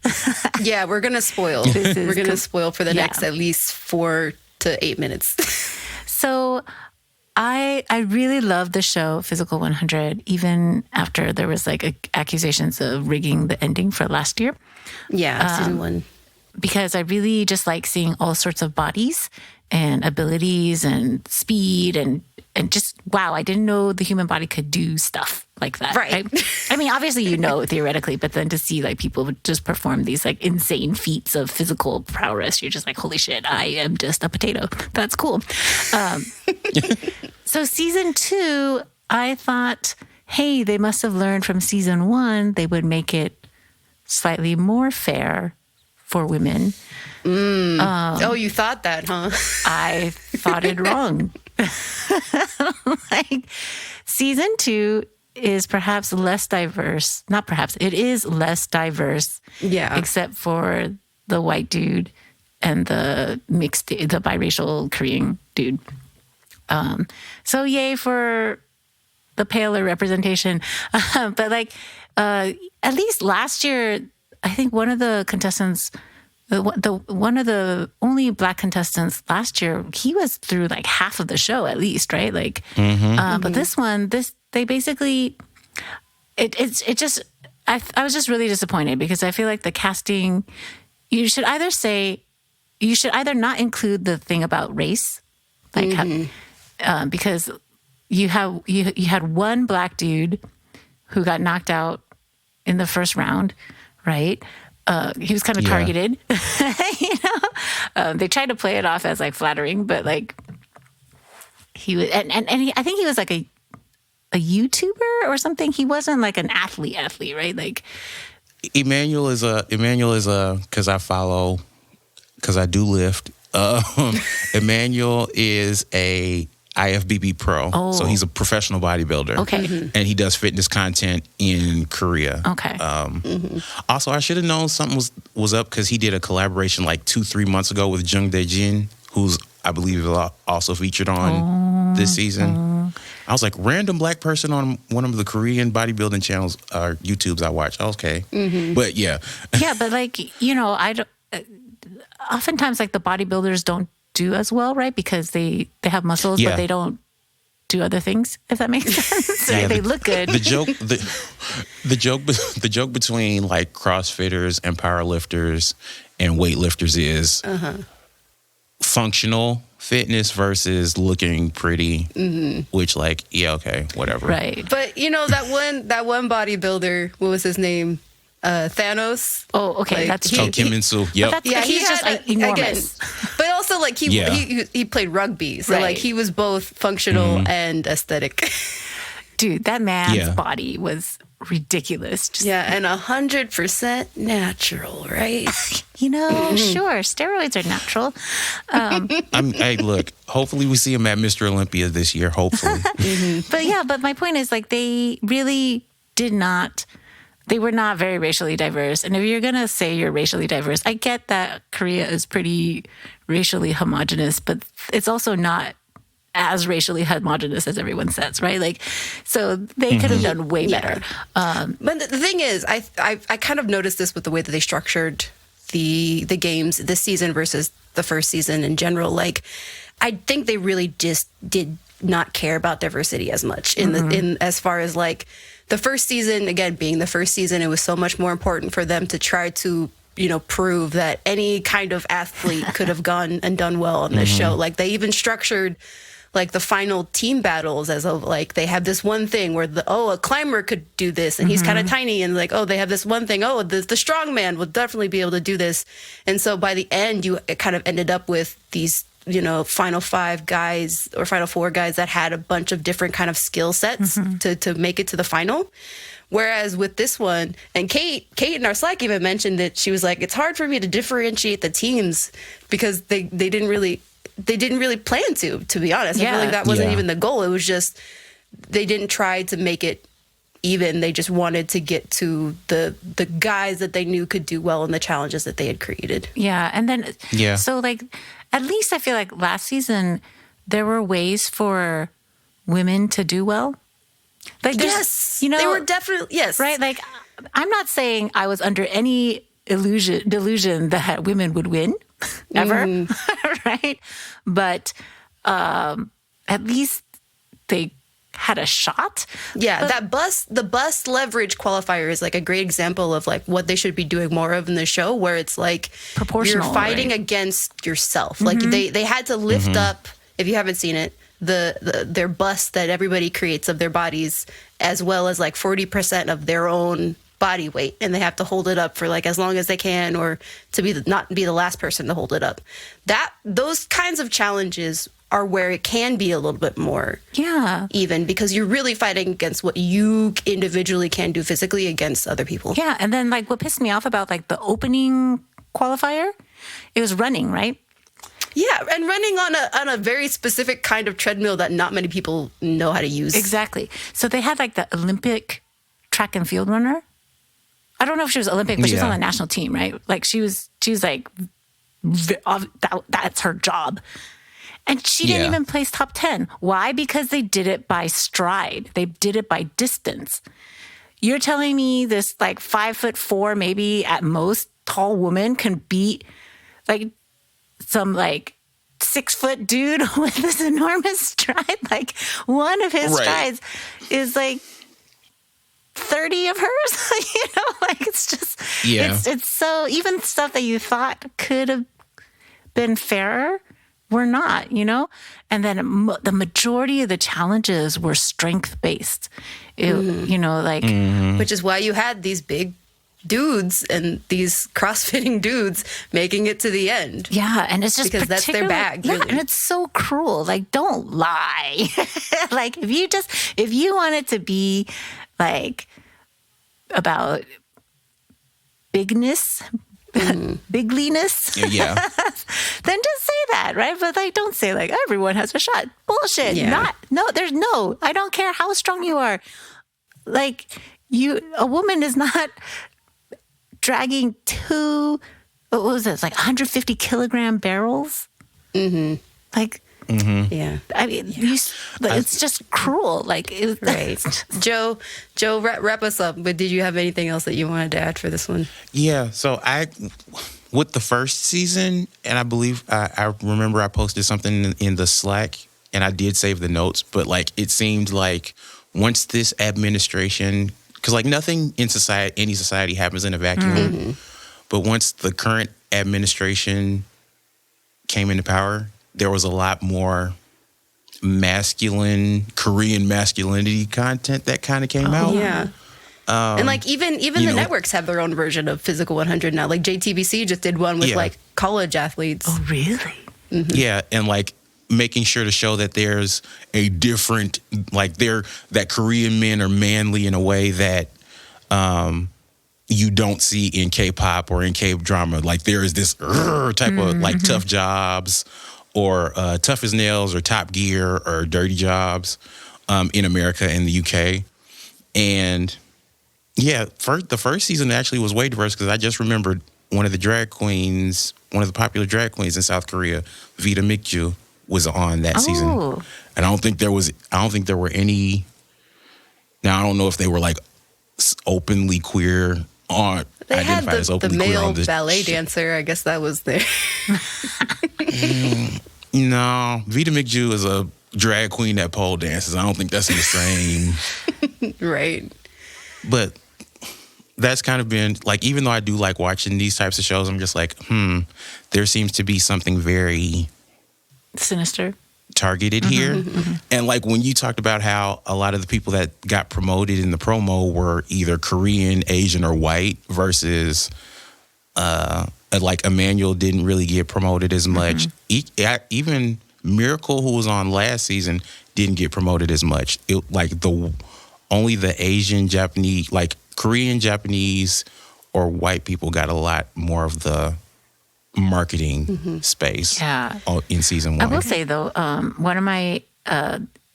Yeah, we're gonna spoil. We're gonna spoil for the next at least 4 to 8 minutes. So I really love the show Physical 100, even after there was like accusations of rigging the ending for last year. Yeah, season 1. Because I really just like seeing all sorts of bodies and abilities and speed and just, wow, I didn't know the human body could do stuff like that. Right. I mean, obviously, theoretically, but then to see like people just perform these like insane feats of physical prowess, you're just like, holy shit, I am just a potato. That's cool. So season 2, I thought, hey, they must have learned from season 1. They would make it slightly more fair for women. Oh, you thought that, huh? I thought it wrong. Like, season 2 is perhaps less diverse. Not perhaps, it is less diverse. Yeah. Except for the white dude and the biracial Korean dude. So yay for the paler representation. But like, at least last year, I think one of the contestants, one of the only Black contestants last year, he was through like half of the show at least, right? Like, but this one, they basically, I was just really disappointed because I feel like the casting, you should either not include the thing about race, like, because you had one Black dude who got knocked out in the first round, right? He was kind of targeted, they tried to play it off as like flattering, but like he was, and I think he was like a YouTuber or something. He wasn't like an athlete, right? Like Emmanuel is because I do lift. Emmanuel is a IFBB Pro. So he's a professional bodybuilder. Okay. And he does fitness content in Korea. Okay. Also, I should have known something was up because he did a collaboration like 2-3 months ago with Jung Dae-jin, who's, I believe, also featured on this season. I was like, random black person on one of the Korean bodybuilding channels or YouTubes I watch. Okay. But yeah. Yeah, but like, you know, I don't, oftentimes like the bodybuilders don't do as well, right? Because they have muscles, but they don't do other things, if that makes sense. Yeah, they look good. The joke between like CrossFitters and powerlifters and weightlifters is functional fitness versus looking pretty, which like, yeah, okay, whatever. Right. But you know that one bodybuilder, what was his name? Thanos. Oh, okay. Like, That's he- true. Oh, Kim Min-soo. Yep. Yeah, he's just like enormous. But also like he played rugby, so Right. like he was both functional and aesthetic. Dude, that man's body was ridiculous. Just, Yeah, and 100% natural, right? you know, sure, steroids are natural. Hey, look, hopefully we see him at Mr. Olympia this year, hopefully. But my point is like they really did not. They were not very racially diverse. And if you're going to say you're racially diverse, I get that Korea is pretty racially homogenous, but it's also not as racially homogenous as everyone says, right? Like, so they could have done way better. But the thing is, I kind of noticed this with the way that they structured the games this season versus the first season in general. Like, I think they really just did not care about diversity as much in as far as like the first season, again, being the first season, it was so much more important for them to try to, you know, prove that any kind of athlete could have gone and done well on this show. Like they even structured like the final team battles as of like they have this one thing where a climber could do this and he's kind of tiny, and like, oh, they have this one thing, the strong man will definitely be able to do this. And so by the end it kind of ended up with these, you know, final 5 guys or final 4 guys that had a bunch of different kind of skill sets to make it to the final. Whereas with this one, and Kate in our Slack even mentioned that she was like, it's hard for me to differentiate the teams because they didn't really plan to be honest. I feel like that wasn't even the goal. It was just they didn't try to make it even. They just wanted to get to the guys that they knew could do well in the challenges that they had created. Yeah. And then, so like, at least I feel like last season, there were ways for women to do well. Like, Yes. You know, they were definitely, yes. right? Like, I'm not saying I was under any delusion that women would win ever, right? But at least they had a shot. Yeah, the bus leverage qualifier is like a great example of like what they should be doing more of in the show, where it's like proportional, you're fighting against yourself. Like they had to lift up, if you haven't seen it, their bust that everybody creates of their bodies, as well as like 40% of their own body weight, and they have to hold it up for like as long as they can, or to not be the last person to hold it up. Those kinds of challenges are where it can be a little bit more even, because you're really fighting against what you individually can do physically against other people. Yeah, and then like what pissed me off about like the opening qualifier, it was running, right? Yeah, and running on a very specific kind of treadmill that not many people know how to use. Exactly. So they had like the Olympic track and field runner. I don't know if she was Olympic, but she was on the national team, right? Like she was like, that's her job. And she didn't even place top 10. Why? Because they did it by stride. They did it by distance. You're telling me this like 5'4", maybe at most, tall woman can beat like some like 6-foot dude with this enormous stride? Like one of his strides is like 30 of hers. You know, like it's just, it's so, even stuff that you thought could have been fairer were not, you know? And then the majority of the challenges were strength-based. You know, like... Which is why you had these big dudes and these crossfitting dudes making it to the end. Yeah, and it's just because that's their bag, really. Yeah, and it's so cruel. Like, don't lie. Like, if you want it to be, like, about bigness... bigliness, then just say that, right? But like, don't say like everyone has a shot. Bullshit. Yeah. I don't care how strong you are. Like a woman is not dragging what was this? Like 150 kilogram barrels. Mm-hmm. Like, Yeah. I mean, it's just cruel. Like, Right. Joe, wrap us up. But did you have anything else that you wanted to add for this one? Yeah. So with the first season, and I believe I remember I posted something in the Slack, and I did save the notes, but like it seemed like once this administration, because like nothing in any society happens in a vacuum, but once the current administration came into power, there was a lot more Korean masculinity content that kind of came out. Yeah. And like even the networks have their own version of Physical 100 now. Like JTBC just did one with like college athletes. oh, really? Yeah, and like making sure to show that there's a different, like that Korean men are manly in a way that you don't see in K-pop or in K-drama. Like there is this type of like tough jobs or tough as nails or Top Gear or dirty jobs in America and the UK. And yeah, the first season actually was way diverse because I just remembered one of the popular drag queens in South Korea, Vita Mikju, was on that season. And I don't think there were any. Now I don't know if they were like openly queer or They had identified as the openly queer male on this ballet dancer. I guess that was there. No, Vita Mikju is a drag queen that pole dances. I don't think that's in the same. Right. But that's kind of been like, even though I do like watching these types of shows, I'm just like, there seems to be something very Sinister. targeted here. And like when you talked about how a lot of the people that got promoted in the promo were either Korean, Asian, or white versus like Emmanuel didn't really get promoted as much. Even Miracle, who was on last season, didn't get promoted as much. Only the Asian, Japanese, like Korean, Japanese, or white people got a lot more of the marketing space in season 1. I will say though, one of my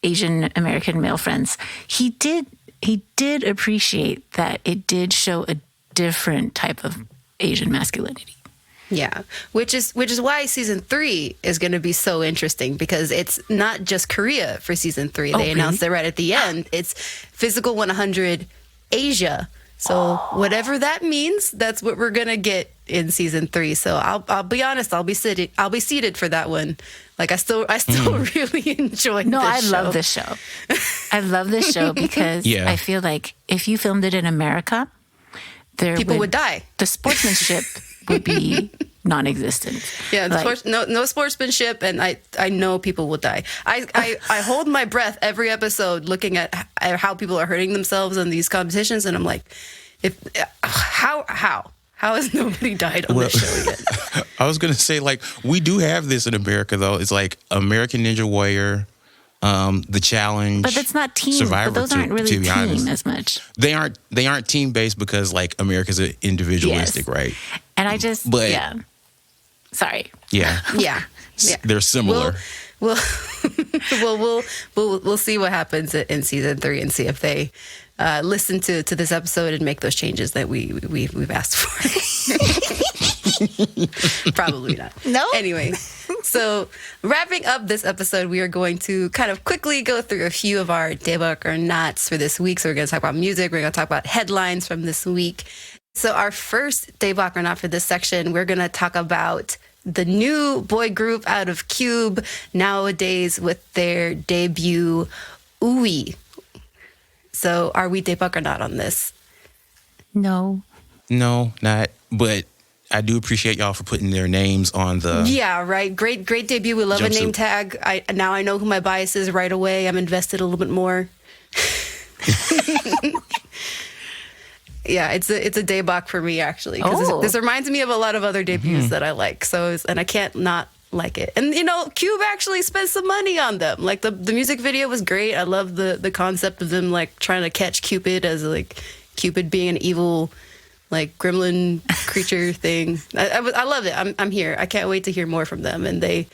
Asian American male friends, he did appreciate that it did show a different type of Asian masculinity. Yeah, which is why season 3 is going to be so interesting because it's not just Korea for season 3. They announced it right at the end. It's Physical 100 Asia. So whatever that means, that's what we're gonna get in season 3. So I'll be honest, I'll be seated for that one. Like I still really enjoy. No, I this love this show. I love this show because I feel like if you filmed it in America, people would die. The sportsmanship would be non-existent. Yeah, no sportsmanship, and I know people will die. I hold my breath every episode looking at how people are hurting themselves in these competitions, and I'm like, how has nobody died on this show yet? I was gonna say, like, we do have this in America though. It's like American Ninja Warrior, The Challenge, but that's not team. Survivor, but those aren't really to be team honest. as much. They aren't team based because like America's individualistic, right? And I just sorry. Yeah. They're similar. We'll see what happens in season 3 and see if they listen to this episode and make those changes that we've asked for. Probably not. No. Anyway, so wrapping up this episode, we are going to kind of quickly go through a few of our debug or nots for this week. So we're going to talk about music. We're going to talk about headlines from this week. So our first debug or not for this section, we're going to talk about the new boy group out of Cube nowadays with their debut, YUQI. So are we debug or not on this? No, not. But I do appreciate y'all for putting their names on the. Yeah, right. Great debut. We love a name tag. Now I know who my bias is right away. I'm invested a little bit more. Yeah, it's a debut for me actually because this reminds me of a lot of other debuts that I like. And I can't not like it. And Cube actually spent some money on them. Like the music video was great. I love the concept of them like trying to catch Cupid as like Cupid being an evil like gremlin creature thing. I love it. I'm here. I can't wait to hear more from them. And they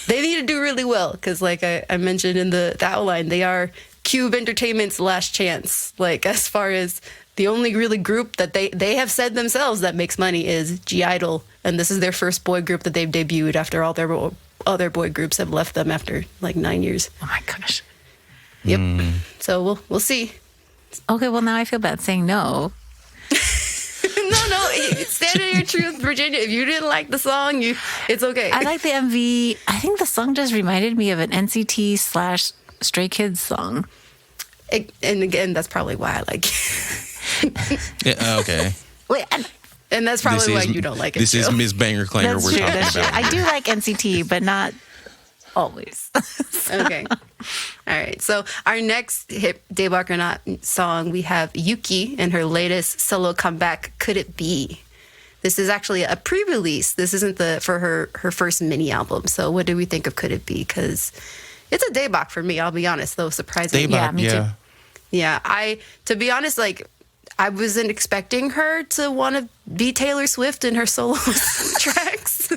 need to do really well because, like I mentioned in the outline, they are Cube Entertainment's last chance. Like, as far as the only really group that they have said themselves that makes money is G-Idol, and this is their first boy group that they've debuted after all their other boy groups have left them after like 9 years. Oh my gosh. Yep. So we'll see. Okay, well now I feel bad saying no. No, stand in your truth, Virginia. If you didn't like the song, it's okay. I like the MV. I think the song just reminded me of an NCT/Stray Kids song. And again, that's probably why I like it. Yeah, okay. Wait, And that's probably why you don't like it. This is Joe. Ms. Banger Clanger that's we're true. talking That's true. about. I do like NCT, but not always. Okay. All right. So our next hit Daebak or Not song, we have YUQI and her latest solo comeback, Could It Be? This is actually a pre-release. This isn't for her first mini album. So what do we think of Could It Be? Because it's a Daebak for me, I'll be honest, though surprisingly. Daebak, Yeah, me too. Yeah, to be honest, like, I wasn't expecting her to want to be Taylor Swift in her solo tracks.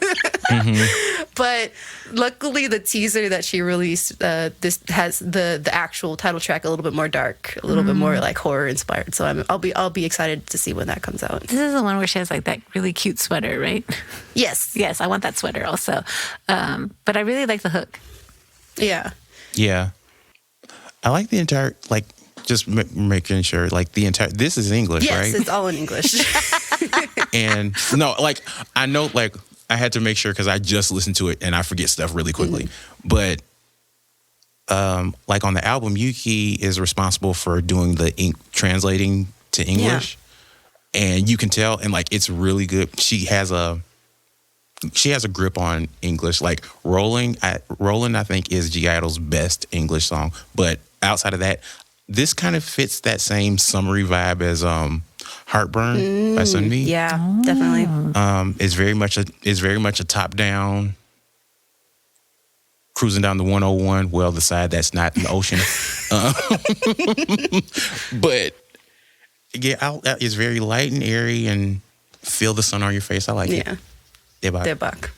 But luckily, the teaser that she released, this has the actual title track a little bit more dark, a little bit more like horror inspired. So I'll be excited to see when that comes out. This is the one where she has like that really cute sweater, right? Yes. Yes, I want that sweater also. But I really like the hook. Yeah. Yeah. I like the entire, like, just making sure, like, the entire, this is English, Yes, right? it's all in English. And no, like, I know, like, I had to make sure because I just listened to it and I forget stuff really quickly. But, like, on the album, YUQI is responsible for doing the translating to English. And you can tell, and, like, it's really good. She has a grip on English. Like, Rolling, I think, is G-Idol's best English song. But outside of that, this kind of fits that same summery vibe as Heartburn by Sunmi. Yeah, definitely. It's very much a top down, cruising down the 101. Well, the side that's not in the ocean. But yeah, it's very light and airy and feel the sun on your face. I like it. Yeah. Daebak.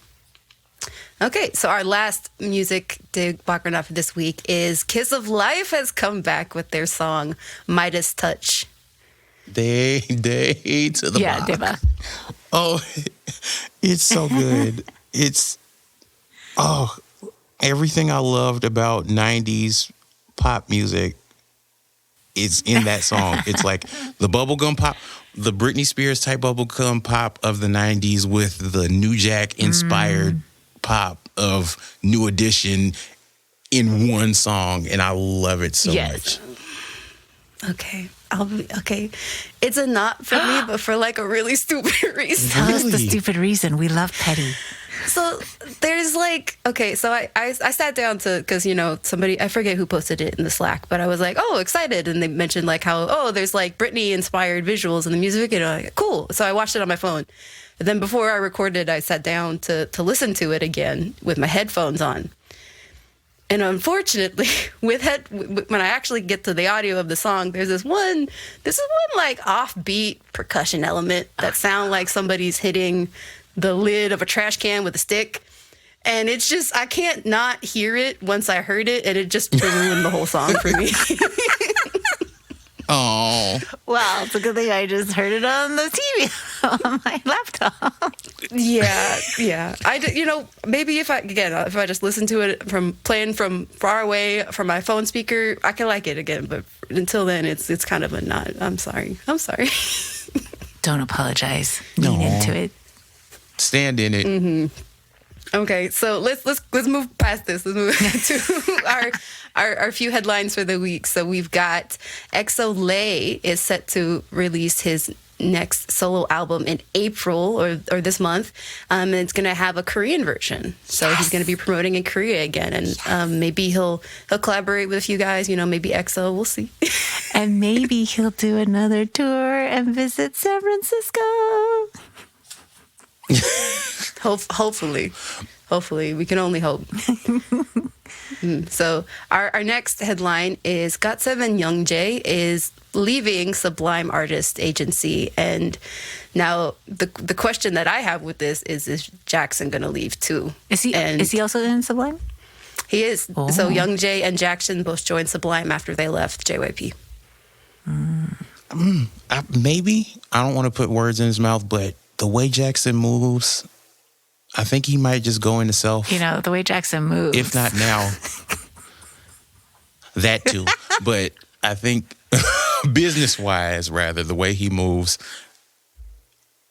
Okay, so our last music Daebak or Not for this week is Kiss of Life has come back with their song Midas Touch. Day to the Yeah, block. Daebak. Oh, it's so good. Everything I loved about 90s pop music is in that song. It's like the bubblegum pop, the Britney Spears type bubblegum pop of the 90s with the New Jack inspired pop of New Edition in one song. And I love it so much. Okay. Okay. It's a not for me, but for like a really stupid reason. Tell us the Really? stupid reason. We love petty. So there's like, okay, so I sat down because, you know, somebody, I forget who posted it in the Slack, but I was like, oh, excited. And they mentioned like how, there's like Britney inspired visuals in the music video. Like, cool. So I watched it on my phone. And then before I recorded, I sat down to listen to it again with my headphones on. And unfortunately, when I actually get to the audio of the song, there's this one like offbeat percussion element that sound like somebody's hitting the lid of a trash can with a stick. And it's just, I can't not hear it once I heard it, and it just ruined the whole song for me. Oh, Well, it's a good thing I just heard it on the TV on my laptop. Yeah. Maybe if I just listen to it playing from far away from my phone speaker, I can like it again. But until then, it's kind of a not. I'm sorry. Don't apologize. Lean into it. stand in it. Okay, so let's move past this. Let's move to our few headlines for the week. So we've got EXO Lay is set to release his next solo album in April or this month. And it's going to have a Korean version. So he's going to be promoting in Korea again. And maybe he'll collaborate with a few guys, maybe EXO. We'll see. And maybe he'll do another tour and visit San Francisco. Hopefully. We can only hope. So our next headline is GOT7 Young Jae is leaving Sublime Artist Agency. And now the question that I have with this is Jackson going to leave too? Is he also in Sublime? He is. Oh. So Young Jae and Jackson both joined Sublime after they left JYP. Maybe. I don't want to put words in his mouth, but the way Jackson moves, I think he might just go into self. You know, the way Jackson moves. If not now, that too. But I think business-wise, rather, the way he moves,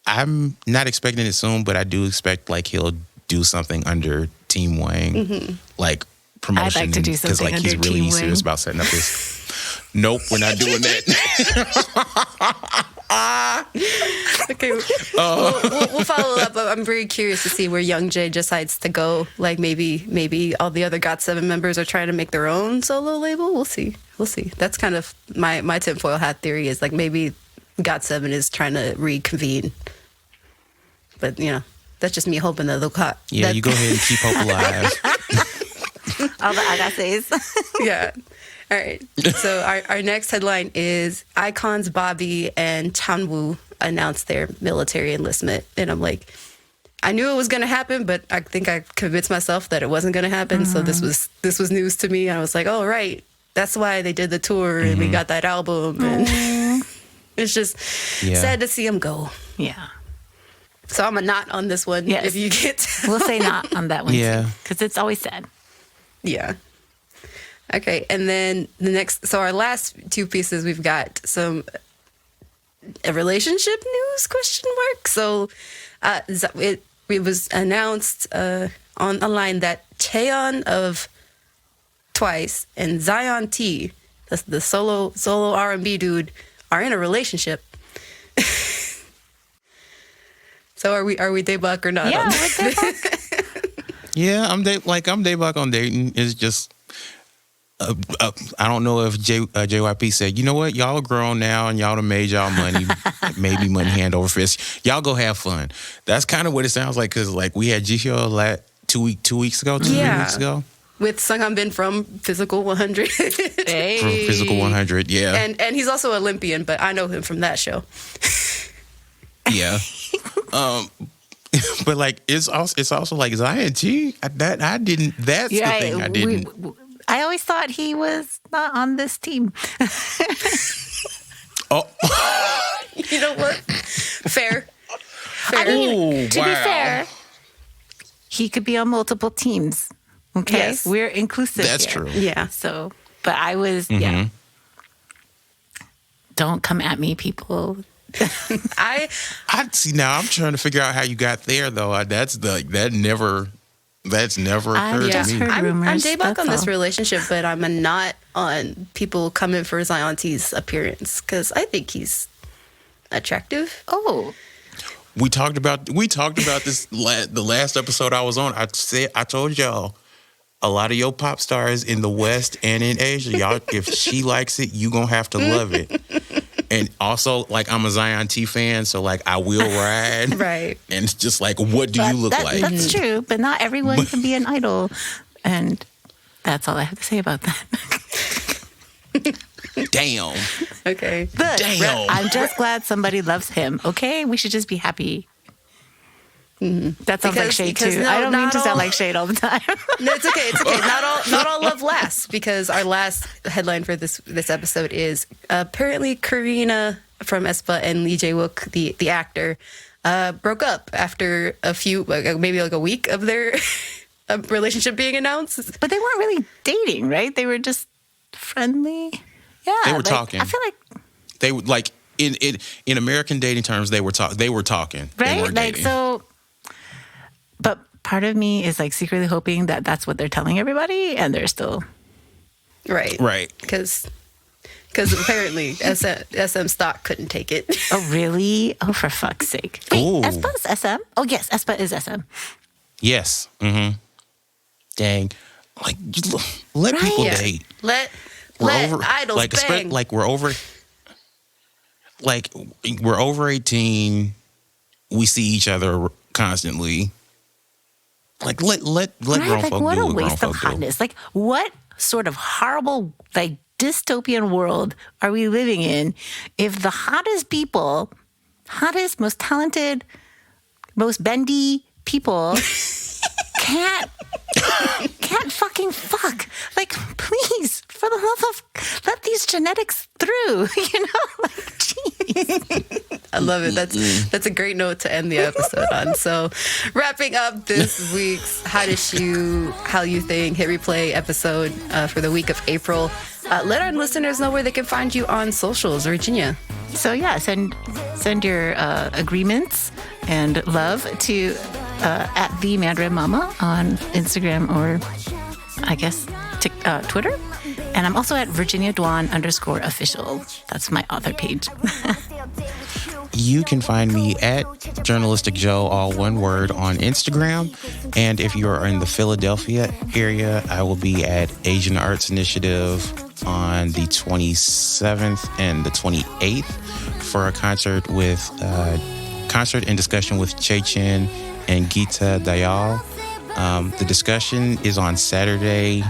I'm not expecting it soon, but I do expect like he'll do something under Team Wang, like promotion. I'd like to do something because like under he's really Team serious Wang. about setting up his. Nope, we're not doing that. Okay, we'll follow up. I'm very curious to see where Young Jae decides to go. Like maybe all the other GOT7 members are trying to make their own solo label. We'll see. That's kind of my tinfoil hat theory is like maybe GOT7 is trying to reconvene. But you know, that's just me hoping that they'll cut. Yeah, you go ahead and keep hope alive. All the Agases. Yeah. All right. So our next headline is Icon's Bobby and Chanwoo announced their military enlistment. And I'm like, I knew it was going to happen, but I think I convinced myself that it wasn't going to happen. So this was news to me. And I was like, oh, right. That's why they did the tour and we got that album. And it's just sad to see them go. Yeah. So I'm a not on this one. Yes. If you get... We'll say not on that one. Yeah. Because it's always sad. Yeah. Okay, and then so our last two pieces, we've got a relationship news, question mark. So it was announced online that Chaeyeon of Twice and Zion T, that's the solo R&B dude, are in a relationship. So are we Daebak or not? Yeah, we're Daebak. Yeah, I'm Daebak on dating. It's just I don't know if JYP said, you know what, y'all are grown now and y'all done made y'all money, maybe money hand over fist. Y'all go have fun. That's kind of what it sounds like because like we had Jihyo 2 weeks ago, 3 weeks ago. With Sung Bin from Physical 100. Hey. From Physical 100, yeah. And he's also Olympian, but I know him from that show. Yeah. But like it's also like Zion T. That's the thing I didn't. I always thought he was not on this team. Oh, You know what? Fair. I mean, to be fair, he could be on multiple teams. Okay, Yes. we're inclusive. that's here. true. Yeah. So, but I was, Don't come at me, people. I See now. I'm trying to figure out how you got there though. That's never occurred just to me. heard I'm rumors, Daebak that's on this all. relationship, but I'm a not on people coming for Zion T's appearance because I think he's attractive. Oh, We talked about this the last episode I was on. I told y'all a lot of your pop stars in the West and in Asia, y'all, if she likes it, you gonna have to love it. And also, like, I'm a Zion T fan, so like I will ride. Right. And it's just like, what do you look like? That's true, but not everyone can be an idol, and that's all I have to say about that. Damn. Okay. But Damn. I'm just glad somebody loves him. Okay, we should just be happy. That sounds like shade because too. no, I don't mean not to sound all- like shade all the time. No, it's okay. It's okay. Not all love lasts because our last headline for this episode is apparently Karina from aespa and Lee Jae-wook, the actor, broke up after maybe a week of their relationship being announced. But they weren't really dating, right? They were just friendly. Yeah, They were talking. I feel like They would like in American dating terms, they were talking. They right, weren't like dating. so. But part of me is like secretly hoping that that's what they're telling everybody, and they're still Right. Right. Because apparently SM stock couldn't take it. Oh, really? Oh, for fuck's sake. Wait, Ooh. aespa is SM? Oh, yes, aespa is SM. Yes. Mm-hmm. Dang. Like, let people Yeah. date. Let idols like, bang. like we're over 18. We see each other constantly. Like let grown Like, folk what do a what grown waste of folk do. hotness. Like, what sort of horrible, like, dystopian world are we living in if the hottest people, hottest, most talented, most bendy people can't fucking fuck? Like, please, for the love of, let these genetics through, like, jeez. I love it. That's a great note to end the episode on. So, wrapping up this week's How You Think Hit Replay episode for the week of April. Let our listeners know where they can find you on socials, Virginia. So yeah, send your agreements and love to at the Mandarin Mama on Instagram or I guess Twitter. And I'm also at VirginiaDwan_official. That's my author page. You can find me at Journalistic Joe, all one word, on Instagram. And if you are in the Philadelphia area, I will be at Asian Arts Initiative on the 27th and the 28th for a concert and discussion with Che Chen and Geeta Dayal. The discussion is on Saturday,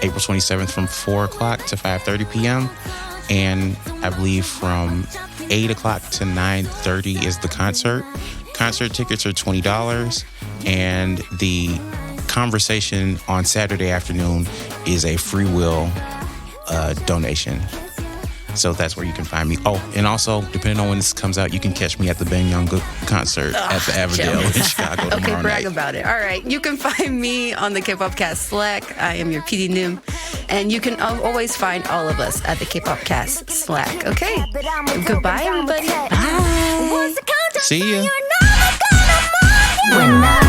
April 27th from 4 o'clock to 5:30 p.m. And I believe from 8 o'clock to 9:30 is the concert. Concert tickets are $20, and the conversation on Saturday afternoon is a free will donation. So that's where you can find me. Oh, and also, depending on when this comes out, you can catch me at the Ben Young concert at the Averdale in Chicago tomorrow Okay, brag night. about it. All right. You can find me on the K-Pop Cast Slack. I am your PD Nim. And you can always find all of us at the K-Pop Cast Slack. Okay. Goodbye, everybody. See ya. When I